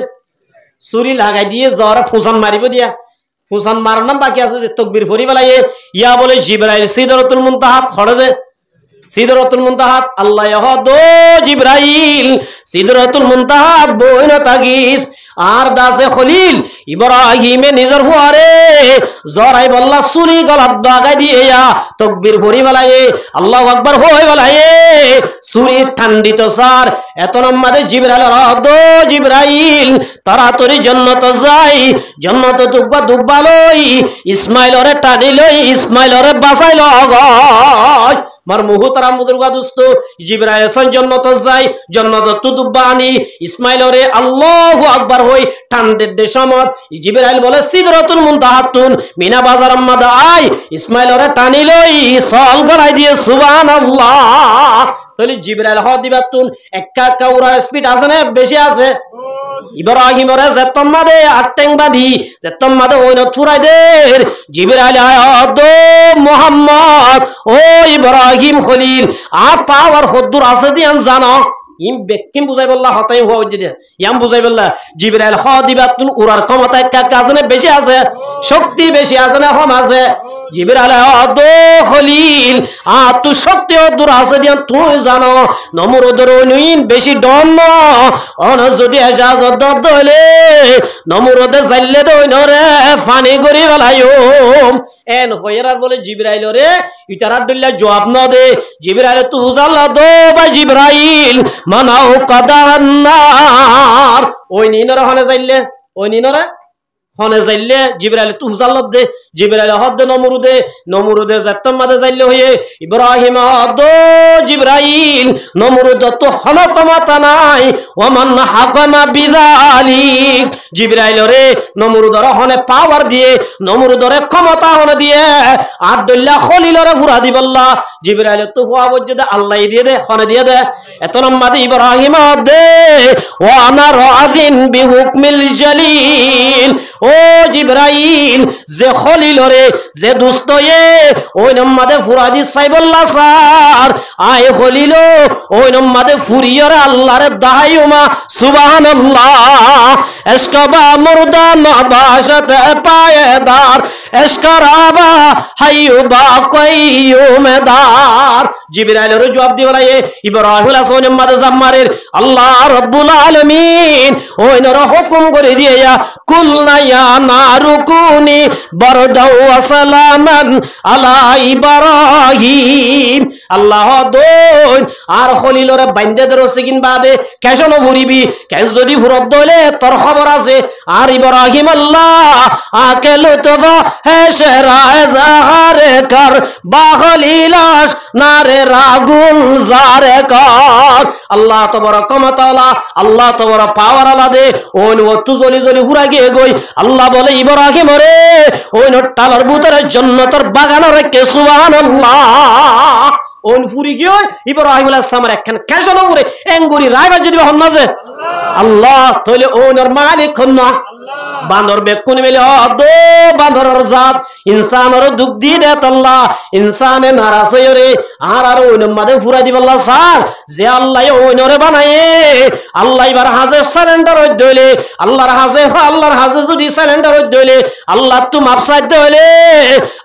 ছুরি লাগাই দিয়ে জরা ফুসান মারিব দিয়া ফুসান মারার নাম বাকি আছে তাকবীর পড়ি ফেলাই ইয়া বলে জিবরাইল সিদরাতুল মুনতাহা খড়ে সিদরাতুল মুনতাহা আল্লাহ দো জিবরাইল সিদরাতুল মুনতাহা বইনা তাগিস আর দাসে খলিল ইব্রাহিমে নিজর হুয়ারে জরাই বল্লা সুরি গলাত দাগাই দিয়ে তাকবীর পড়ি বলায়ে আল্লাহু আকবার হই বলায়ে সুরি ঠান্ডিত সার এত নম্মাদে জিবরাইল দো জিবরাইল তাড়াতাড়ি জান্নাত যাই জান্নাত দুগা দুবালই ইসমাইলরে টানিলই ইসমাইলরে বাঁচাইল গয় মার মুহতারাম বুজুর্গা দোস্ত জিবরাইল সন জান্নাত যাই জান্নাত তুদবানি ইসমাইলরে আল্লাহু আকবার হই টানদের দেশমত জিবরাইল বলে সিদরাতুল মুনতাহাতুন মিনা বাজার আম্মাদা আই ইসমাইলরে টানিলই সল গলাই দিয়ে সুবহানাল্লাহ তাহলে জিবরাইল হ দিবাতুন এক্কা কাউরা স্পিড আছে না বেশি আছে ইব্রাহিমরে জেতম্মাদে আটটেং বাঁধি জেতম্মাদে ওইন চুরাই দের জিবরাইল আয়াদো মুহাম্মদ ও ইব্রাহিম খলিল আর পাওয়ার হদ্দুর আছে দিয়ান জানো ইম বেকিম বুঝাই বললা হতাই হওয়া উচিত ইয়াম বুঝাই বললা জিবরাইল হ দিবাতুন উড়ার ক্ষমতা এক্কা আছে না বেশি আছে শক্তি বেশি আছে না কম আছে জিবরাইল আদো খলিল আ তু শক্তি দূর আছে দিয়া তুই জানো নমরুদের নইন বেশি ডন না অন যদি এজাজত দলে নমরুদে জাইলে দই নরে ফানি করি বেলায়ম এন হইরার বলে জিবরাইল রে ইতারার দিল্লা জবাব না দে জিবরাইল তু জাল্লা দো বা জিবরাইল মানাও কাদান্নার ওই নিনরে হনে যাইলে ওই নিনরে হনে যাইলে জিবরাইল তু জাল্লাত দে জিবরাইল হদ নমরুদে জাত্তমাদে যাইলে হয়ে ইব্রাহিম হদ জিবরাইল নমরুদ তো হন ক্ষমতা নাই ওমান হাকামা বিযালিক জিবরাইল রে নমরুদর হনে পাওয়ার দিয়ে নমরুদরে ক্ষমতা হনে দিয়ে আব্দুল্লাহ খলিলরে ঘুরা দিবল্লা জিবরাইল তো হওয়া বজ্জে আল্লাহ দিয়ে দে হনে দিয়ে দে এত নম্মাদে ইব্রাহিম দে ওয়া আনা রাযিন বিহুকমিল জালিল ও জিবরাইল যে খলিলরে যে দুস্ত ওই নম্মাদে ফুরাদি সাইবল্লাহ স্যার আয় খলিল ওই নম্মাদে ফুরিয়রে আল্লাহরে দাহাইমা সুবহানাল্লাহ এসকাবা মুরদা নবাশতে পায়েদার এসকারাবা হাইয়ুবা কয়ুমদার জিবরাইলের জবাব দিবলায়ে ইব্রাহিম আলাইহিস নম্মাদে জাম্মারের আল্লাহ রাব্বুল আলামিন ওই নর হুকুম করে দিয়া কুলনা ইয়া নারুকুনি বারদাও ওয়া সালামান আলা ইব্রাহিম আল্লাহ দোন আর খলিলরে বাইন্দে ধরছে কিন বাদে কেন ভরিবি কেন যদি ফুরব দলে তোর খবর আছে আর ইব্রাহিম আল্লাহ আকেলো তোফা হেশরা জাহারে কর বা খলিলাস নারে রাগুল জারে কর আল্লাহ তবারক ওয়া তাআলা আল্লাহ তবারক পাওয়ার আলা দে ওন ওতু জলি জলি হুরা গিয়ে গই আল্লাহ বলে ইব্রাহিম রে ওই নটালার ভিতরে জান্নাতের বাগানে রেখে সুবহানাল্লাহ ওন ফুরি গিয়ে ইব্রাহিম আলাইহিস সালামের একখান কেশন উপরে এঙ্গুরি রাইবা যদি হন না যে আল্লাহ তাহলে ওনর মালিক হন না বান্দর বেকুনি মিলে দো বান্দরের জাত ইনসানের দুঃখ দি দে আল্লাহ ইনসানে নারাজ হইরে আর ওই মাদে ফুরাই দিব আল্লাহ স্যার যে আল্লাহ ওই নরে বানায়ে আল্লাহ এবার হাজে সারেন্ডার হই দইলে আল্লাহর হাজে যদি সারেন্ডার হই দইলে আল্লাহ তু মাফ চাইতে হইলে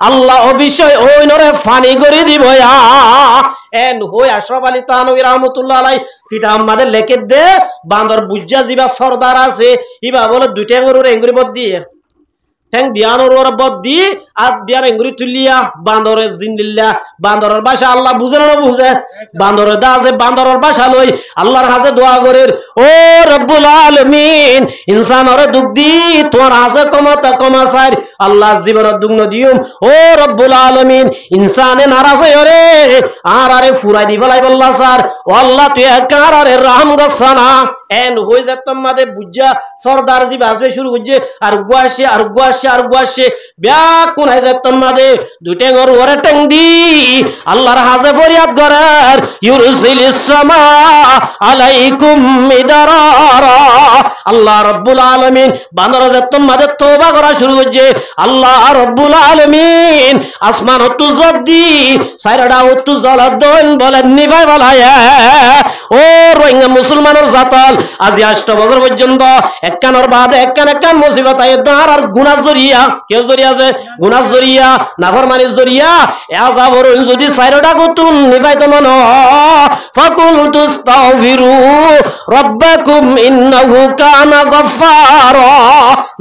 আল্লাহ অবশ্যই ওই নরে ফানি করে দিব এন হই আশরাফ আলী তানভী রাহমাতুল্লাহ আলাইহি কিটা আমাদের লেখে দে বান্দর বুজ্জা জিবা সরদার আছে ইবা বলে দুইটা গরুর এঙ্গুরি বদ দিয়ে ঠ্যাং দিয়ানোর ওর বদ দি আর দিয়ার এঙ্গুরি তুলিয়া বান্দরের জিন্দিল্লা বান্দরের ভাষা আল্লাহ বুঝে না বুঝে বান্দরের দা আছে বান্দরের ভাষা লই আল্লাহর হাজে দোয়া করের ও রব্বুল আলামিন ইনসানের দুঃখ দি তোমার হাজে ক্ষমতা কমা চাই আল্লাহ জীবনের দুঃখ দিউম ও রব্বুল আলামিন ইনসানে নারাজ হইরে আর আরে ফুরাই দি ফেলাই বল্লা স্যার ও আল্লাহ তুই একার আরে রহম গছানা এন হই যে তোমাদের বুজ্জা সরদার জি বাসবে শুরু করছে আর গুয়াশে ব্যাকুন হয়ে যায় তোমাদের দুইটা গরু ওরে টেং দি আল্লাহর হাজে ফরিয়াদ করার ইউরসিলিস সামা আলাইকুম মিদরারা আল্লাহ রাব্বুল আলামিন বান্দর যে তোমাদের তওবা করা শুরু করছে আল্লাহ রাব্বুল আলামিন আসমান হতু জদি সাইরাডা হতু জলদন বলেন নিভাই বলায়া ও রোহিঙ্গা মুসলমানের জাতাল আজি 8 বছর পর্যন্ত একখানের বাদে একখান মুসিবত আয় দাঁড় আর গুনাহ জরিয়া কে জরিয়া আছে গুনাহ জরিয়া নাফরমানির জরিয়া আযাবর যদি সাইরডা গুতুন নিভাইতো মন ফাকুল তুস্তাগফিরু রাব্বাকুম ইন্নাহু কানা গফফারা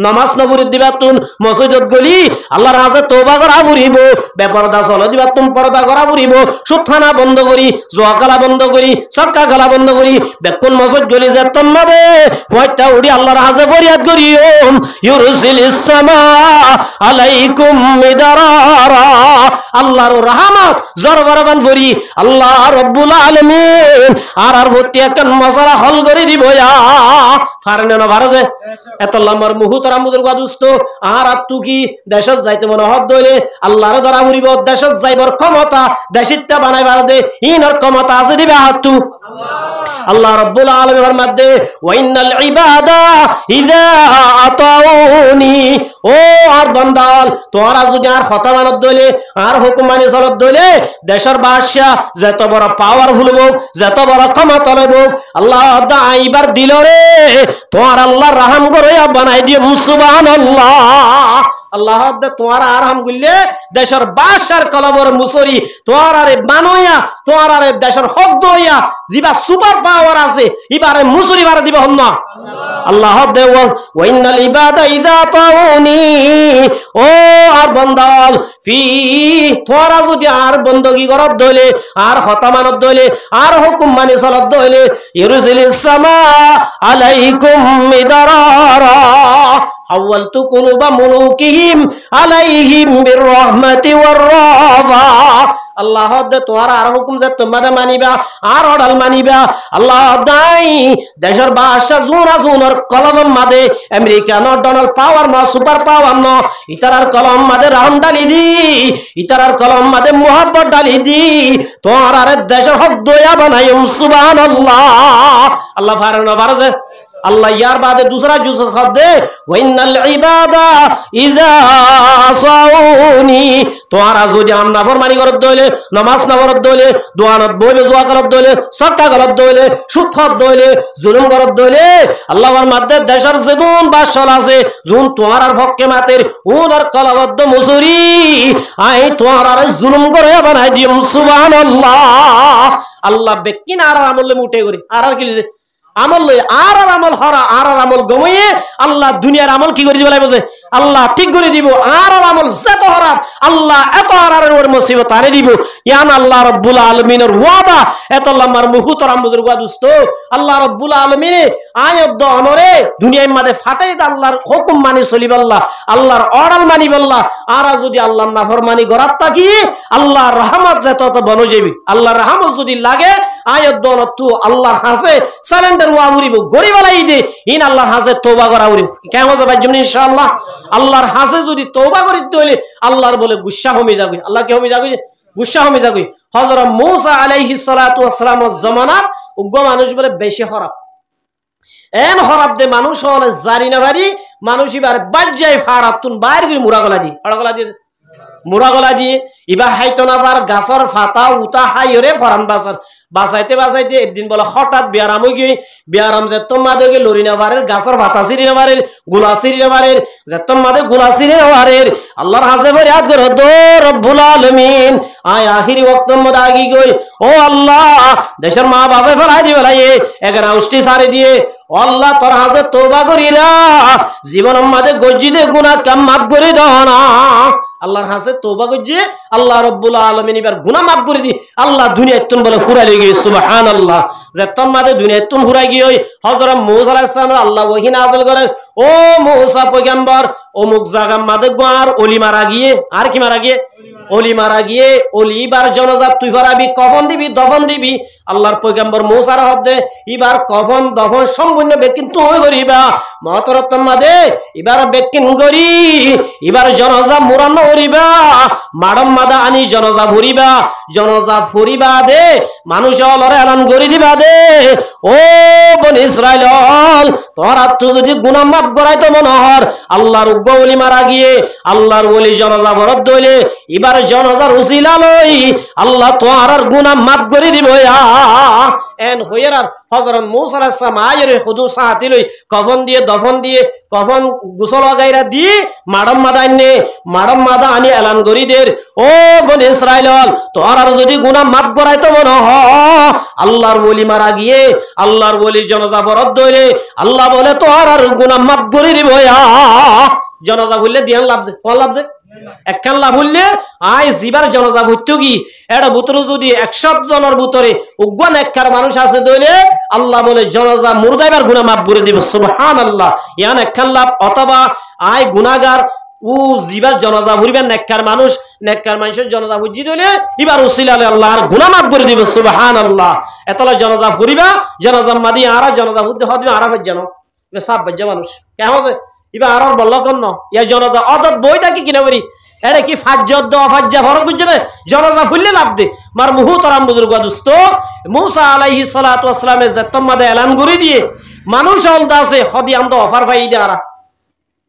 নামাজ নবুরি দিবাতুন মসজিদত গলি আল্লাহর হাজে তওবা করা পড়িব বেপরদা চলো দিবাতুন পর্দা করা পড়িব সুদখানা বন্ধ করি জুয়া খেলা বন্ধ করি সক্কা খেলা বন্ধ করি বেকুন মসজিদ গলি যে তন্নবে পয়তা উড়ি আল্লাহর হাজে ফরিয়াদ করিওম ইউরসিলিস সামা আলাইকুম মিদরারা আল্লাহর রহমত জরবরবান করি আল্লাহ রাব্বুল আলামিন আর ভর্তি একখান মশলা হল করে দিব ফারনে না ভারজে এত লম্বার মুহুতর আমুদের গাদুস্ত আর আত্তু কি দেশত যাইতে মনে হদ দইলে আল্লাহর ধরা উড়িব দেশত যাইবর ক্ষমতা দেশিতটা বানাইবার দে ইনর ক্ষমতা আছে দিবে হাতু আল্লাহ রাব্বুল আলামিনের মধ্যে ওয়াইনাল ইবাদা ইযা আতাউনি ও আর বান্দাল তোরা যদি আর কথা মানত দইলে আর হুকুম মানি চলত দইলে দেশের বাদশা যত বড় পাওয়ারফুল হোক যত বড় ক্ষমতা লইব আল্লাহ দাইবার দিল রে তোমার আল্লাহ রহম করে বানাই দিয়ে সুবহানাল্লাহ আল্লাহ তোমার আরাম গুললে দেশের বাদশার কলবর মুসরি তোমার আরে বানইয়া তোমার আরে দেশের হক দইয়া জিবা সুপার পাওয়ার আছে এবারে মুসরি বারে দিবে হন না আল্লাহ দে ওয়াইনাল ইবাদা ইযা তাউনি ও আর বান্দাল ফি তোরা যদি আর বندگی করত দইলে আর কথা মানত দইলে আর হুকুম মানি চলত দইলে ইউরসিলিস সামা আলাইকুম মিদরারা حولت قلوب ملوكهم عليهم بالرحمة والرافة আল্লাহ তোমার আর হুকুম যে তোমাদের মানিবা আর অডাল মানিবা আল্লাহ দাই দেশের বাদশা জুনার কলম মাদে আমেরিকা ন ডোনাল্ড পাওয়ার ন সুপার পাওয়ার ন ইতারার কলম মাদে রাম ডালি দি ইতারার কলম মাদে মোহাব্বত ডালি দি তোমার আর দেশের হক দয়া বানাইম সুবহানাল্লাহ আল্লাহ ফারনা বারজে আল্লাহ ইয়ার বাদে दूसरा जुज शब्द ওয়াইনাল ইবাদা ইযা সাউনি তোরা যদি আমরা ফরমানি করত দইলে নামাজ না পড়ত দইলে দোয়ানত বইলে জোয়া করত দইলে সদকা করত দইলে সুদ খাত দইলে জুলুম করত দইলে আল্লাহর মধ্যে দেশের যেগুন বাসল আছে জুন তোমার হককে মাতের ওনার কলাবদ্ধ মুসুরি আই তোমার আর জুলুম করে বানাই দিম সুবহানাল্লাহ আল্লাহ বেকিন আর আমলে মুটে করি আর কি লিছে আমল লই আর আমল হরা আর আমল গময়ে আল্লাহ দুনিয়ার আমল কি করে দিবে বুঝে আল্লাহ ঠিক করে দিব আর আমল যত হরা আল্লাহ এত আর ওর মুসিবত আনে দিব ইয়ান আল্লাহ রাব্বুল আলামিনের ওয়াদা এত লম্বার মুহুতর আমদের ওয়াদুস্ত আল্লাহ রাব্বুল আলামিন আয়াত দনরে দুনিয়ার মধ্যে ফাটাই আল্লাহর হুকুম মানি চলিব আল্লাহর অর্ডার মানি বল্লাহ আর যদি আল্লাহর নাফরমানি গরাত থাকি আল্লাহর রহমত যত বনো যাবি আল্লাহর রহমত যদি লাগে আয়াত দনত তু আল্লাহর হাসে সালেন্ডার ওয়া মুরিব গরিবালাই দে ইন আল্লাহর হাসে তওবা করা উরি কেমন হবে জন্য ইনশাআল্লাহ আল্লাহর হাসে যদি তওবা করি দইলে আল্লাহর বলে গুসা হমি যাবে আল্লাহ কি হমি যাবে গুসা হমি যাবে হযরত মূসা আলাইহিস সালাতু ওয়াস সালামের জামানাত উগ্র মানুষ বলে বেশি খারাপ এন হরাব দে মানুষ হলে জারি না বাড়ি মানুষ এবার বাজ্যায় ফারাতুন বাইর করে মুড়া গলা দিয়ে মুড়া গলা দিয়ে ইবা হাইতো না পার গাছর ফাতা উতা হাইরে ফরান বাঁচাইতে একদিন বলে হঠাৎ বিয়ারাম হয়ে গিয়ে বিয়ারাম যে তোমাদের লড়ি না পারের গাছর ফাতা সিরি না পারের গুলা সিরি না পারের যে তোমাদের গুলা সিরি না পারের আল্লাহর হাসে ফরিয়াদ করে দো রব্বুল আলামিন আয় আখিরি ওয়াক্তের মধ্যে আগি গই ও আল্লাহ দেশের মা বাবা ফেলাই দিবে লাই এখানে উষ্টি সারি দিয়ে আল্লাহ তোর হাজে তওবা করিরা জীবনের মাঝে গজ্জিদে গুনাহ কাম মাফ করে দাও না আল্লাহর হাসে তওবা করছে আল্লাহ রাব্বুল আলামিন এবার গুনাহ মাফ করে দি আল্লাহ দুনিয়ায় তুন বলে ফুরাই লাগি সুবহানাল্লাহ যে তোর মাঝে দুনিয়ায় তুন ফুরাই গিয়ে হযরত মূসা আলাইহিস সালাম আল্লাহ ওহী নাযিল করেন ও মূসা পয়গম্বর অমুক জায়গা মাঝে গোয়ার অলি মারা গিয়ে আর কি মারা গিয়ে অলি মারা গিয়ে অলিবার জনজাত তুই ভরাবি কফন দিবি দফন দিবি আল্লাহর পয়গম্বর মূসার হদে এবার কফন দফন সম্পূর্ণ বেকিন তুই করিবা মহতরতম মাদে এবার বেকিন করি এবার জনজা মুরান্ন করিবা মাডম মাদা আনি জনজা ফুরিবা দে মানুষ অলরে এলান করি দিবা দে ও বনি ইসরাইল তোরা তো যদি গুনাহ মাফ করাইতো মনোহর আল্লাহর ওলি মারা গিয়ে আল্লাহর ওলি জনজা ভরত দইলে এবার জনজার উসিলা লই আল্লাহ তোয়ার গুনাহ মাফ করে দিব এন হইরার হযরত মূসা আলাইহিস সালাম আয়রে খুদু সাহাতি লই কফন দিয়ে দফন দিয়ে কফন গোসল গায়রা দি মাডম মাদা আনি এলান করি দের ও বনি ইসরাইল তোয়ার যদি গুনাহ মাফ করাইতো মনে হ আল্লাহর ওলি মারা গিয়ে আল্লাহর ওলির জনজা ভরত দইলে আল্লাহ বলে তোয়ার গুনাহ মাফ করে দিব জনজা বললে দিয়ান লাভজে একখান লাভ হইলে আই জিবার জনজা ভুত্তু কি এটা ভিতরে যদি 100 জনের ভিতরে উগ্গান একখার মানুষ আছে দইলে আল্লাহ বলে জনজা মুরদাইবার গুনাহ মাফ করে দিবে সুবহানাল্লাহ ইয়ান একখান লাভ অথবা আই গুনাহগার ও জিবার জনজা ভরিবেন নেককার মানুষের জনজা বুঝি দইলে এবার উসিলালে আল্লাহর গুনাহ মাফ করে দিবে সুবহানাল্লাহ এতলা জনজা ভরিবা জনজা মাদি আরা জনজা বুদ্ধি হদিবে আরাফের জানো সব বাজ্জা মানুষ কেমন আছে ইবা আর বলল কোন ইয়া জনজা অদত বইটা কি কিনা করি এটা কি ফাজ্জদ অফাজ্জা ফরক বুঝছে না জনজা ফুললে লাভ দে মার মুহতারাম বুজুর্গ দোস্ত মূসা আলাইহিস সালাতু ওয়াস সালামের জাতমাদে এলান করে দিয়ে মানুষ অলদা আছে হদি আন্দ অফার পাই দে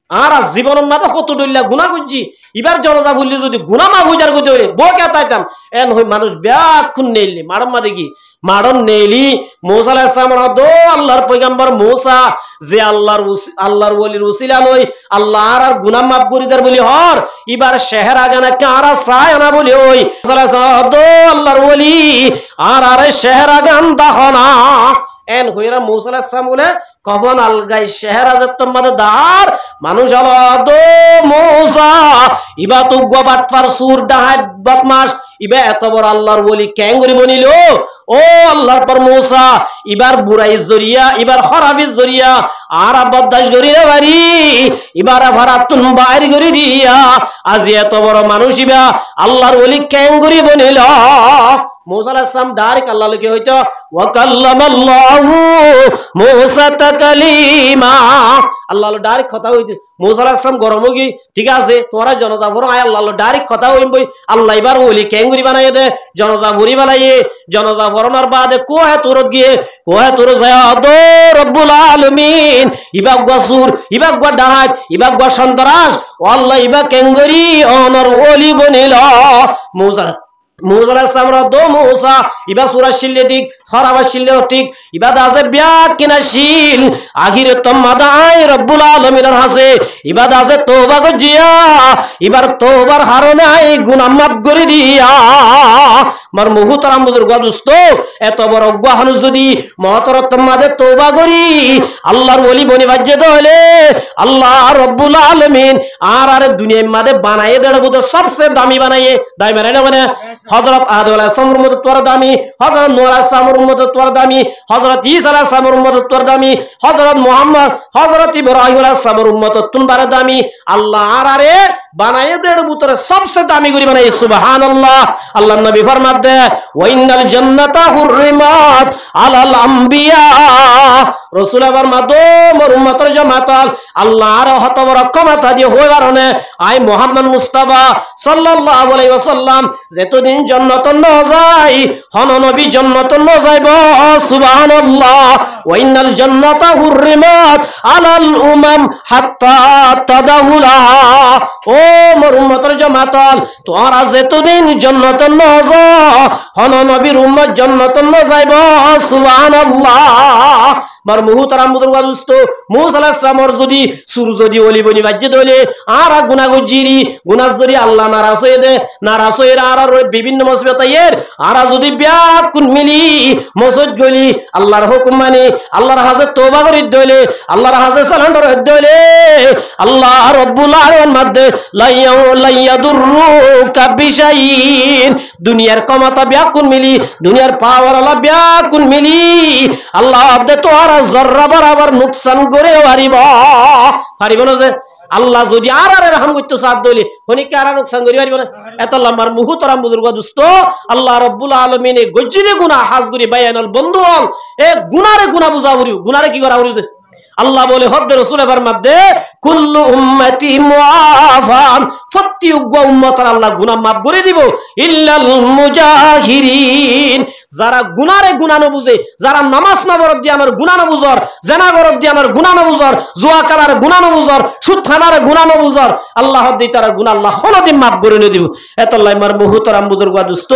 আর জীবনের মাঝে কত ডইলা গুনাহ করছি এবার জনজা ভুললে যদি গুনাহ মাফ হইজার কইতে হইলে বকে তাইতাম এন হই মানুষ ব্যাকুন নেইলি মারম মাদে কি মারন নেইলি মূসা আলাইহিস সালাম দো আল্লাহর পয়গম্বর মূসা যে আল্লাহর ওলির উসিলা লই আল্লাহ আর গুনাহ মাফ করি দার বলি হর এবার শহর আগানা কারা চায় না বলি ওই মূসা আলাইহিস সালাম দো আল্লাহর ওলি আর শহর আগান দাহনা এন হইরা মূসা আলাইহিস সালাম বলে কখন আলগাই শেহরাজের তোমাদের দার মানুষ হলো দো মূসা ইবা তো গোবাটফার সুর ডাহাত বদমাশ ইবা এত বড় আল্লাহর ওলি ক্যাঙ্গুরি বনিল ও আল্লাহর পর মূসা এবার বুড়াই জরিয়া এবার খরাবির জরিয়া আর বদদাস গরি রে বাড়ি এবার ভারাতুন বাইর গরি দিয়া আজ এত বড় মানুষ ইবা আল্লাহর ওলি ক্যাঙ্গুরি বনিল মূসা আলাইহিস সালাম ডাইরেক্ট আল্লাহ লেকে হইতো ওয়া কাল্লামাল্লাহু মূসা তাকলিমা আল্লাহ ডাইরেক্ট কথা হইতো মূসা আলাইহিস সালাম গরম হই ঠিক আছে তোরা জনজা ভরো আয় আল্লাহ ডাইরেক্ট কথা হইবই আল্লাহ এবার ওলি ক্যাঙ্গুরি বানাই দে জনজা ভরি বানাইয়ে জনজা ভরনার বাদে কোহে তুরত গিয়ে কোহে তুর যায় দো রব্বুল আলামিন ইবা গসুর ইবা গো ডাহাত ইবা গো সন্ত্রাস আল্লাহ ইবা ক্যাঙ্গুরি অনর ওলি বনিল মূসা আলাইহিস সালাম দো মূসা ইবা সূরা শিল্লে ঠিক খরাবা শিল্লে ঠিক ইবা দাজে বিয়া কিনাশিল আখিরে তোমাদাই রব্বুল আলামিনের হাসে ইবা দাজে তওবা গজিয়া ইবার তওবার হারনাই গুনাহ মাফ করে দিয়া মার মুহতারাম বুজুর্গ দোস্ত এত বড় গুহান যদি মহতরত মাঝে তওবা করি আল্লাহর ওলি বনি বাজে দলে আল্লাহ রব্বুল আলামিন আর দুনিয়ার মাঝে বানায়ে দেব তো সবচেয়ে দামি বানায়ে দাই বানায় না মানে হযরত আদম আলাইহিস সালামের মত তোর দামি হযরত নূহ আলাইহিস সালামের মত তোর দামি হযরত ঈসা আলাইহিস সালামের মত তোর দামি হযরত মুহাম্মদ হযরত ইব্রাহিম আলাইহিস সালামের উম্মত তুনবার দামি আল্লাহ আরে বানায়ে দেব তো সবচেয়ে দামি করে বানাই সুবহানাল্লাহ আল্লাহর নবী ফরমাত দে ওয়াইনাল জান্নাতা হুররিমাত আলাল আম্বিয়া রাসূল আবার মাদো মোর উম্মতের জামাতাল আল্লাহর হত বড় ক্ষমতা দিয়ে হই কারণে আই মুহাম্মদ মুস্তাফা সাল্লাল্লাহু আলাইহি ওয়াসাল্লাম যতদিন জান্নাত ন যায় হন নবী জান্নাত ন যাইব সুবহানাল্লাহ ওয়াইনাল জান্নাতা হুররিমাত আলাল উমাম হাত্তা তাদাহুলা ও মোর উম্মতের জামাতাল তোরা যতদিন জান্নাত ন যা হন নবীর উম্মত জান্নাত ন যাইব সুবহানাল্লাহ মার মুহতারাম বুজুর্গ দোস্ত মুসা আলাইহিস সালামর যদি সুর যদি ওলি বনি বাজ্যে দলে আর গুনাহ গজিরি গুনাহ যদি আল্লাহ নারাজ হয়ে দে নারাজ হয়ে আর বিভিন্ন মুসিবত এর আর যদি ব্যাক কুন মিলি মসজিদ গলি আল্লাহর হুকুম মানে আল্লাহর হাজত তওবা করি দলে আল্লাহর হাজত সালান্ডার দলে আল্লাহ রব্বুল আলামিন মধ্যে লাইয়াদুরুকা বিশাইন দুনিয়ার ক্ষমতা ব্যাক কুন মিলি দুনিয়ার পাওয়ার আল্লাহ ব্যাক কুন মিলি আল্লাহ দে তো জর্রা বরাবর নুকসান করে পারিব না যে আল্লাহ যদি আর রহম করতে সাথ দইলে হনিকে আর নুকসান করি পারিব না এত লম্বার মুহতারাম বুজুর্গ দোস্ত আল্লাহ রাব্বুল আলামিন গজ্জিদে গুনাহ হাজগুরি বায়ানুল বন্ধু হল এ গুনারে গুনাহ বুঝা করিও গুনারে কি করা করিও আল্লাহ বলে হদ রাসূলের মধ্যে কুল্লু উম্মতি মুআফান প্রত্যেক উম্মতের আল্লাহ গুনাহ maaf করে দিব ইল্লাল মুজাহিরিন যারা গুনারে গুনাহ না বুঝে যারা নামাজ না পড়ে দিয়ে আমার গুনাহ না বুঝর জেনা করে দিয়ে আমার গুনাহ না বুঝর জুয়া খেলার গুনাহ না বুঝর সুদ খানার গুনাহ না বুঝর আল্লাহ দি তার গুনাহ আল্লাহ কোনদিন maaf করে না দিব এতলাই মার মুহতারাম বুজুর্গ দোস্ত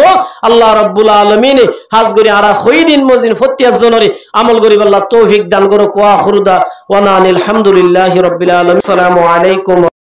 আল্লাহ রাব্বুল আলামিন হাজ করি আর খৈদিন মজিন ফতিয়াজ জনরে আমল করি আল্লাহ তৌফিক দান করো কোয়া খুরদা ওয়া না আলহামদুলিল্লাহি রাব্বিল আলামিন আসসালামু আলাইকুম।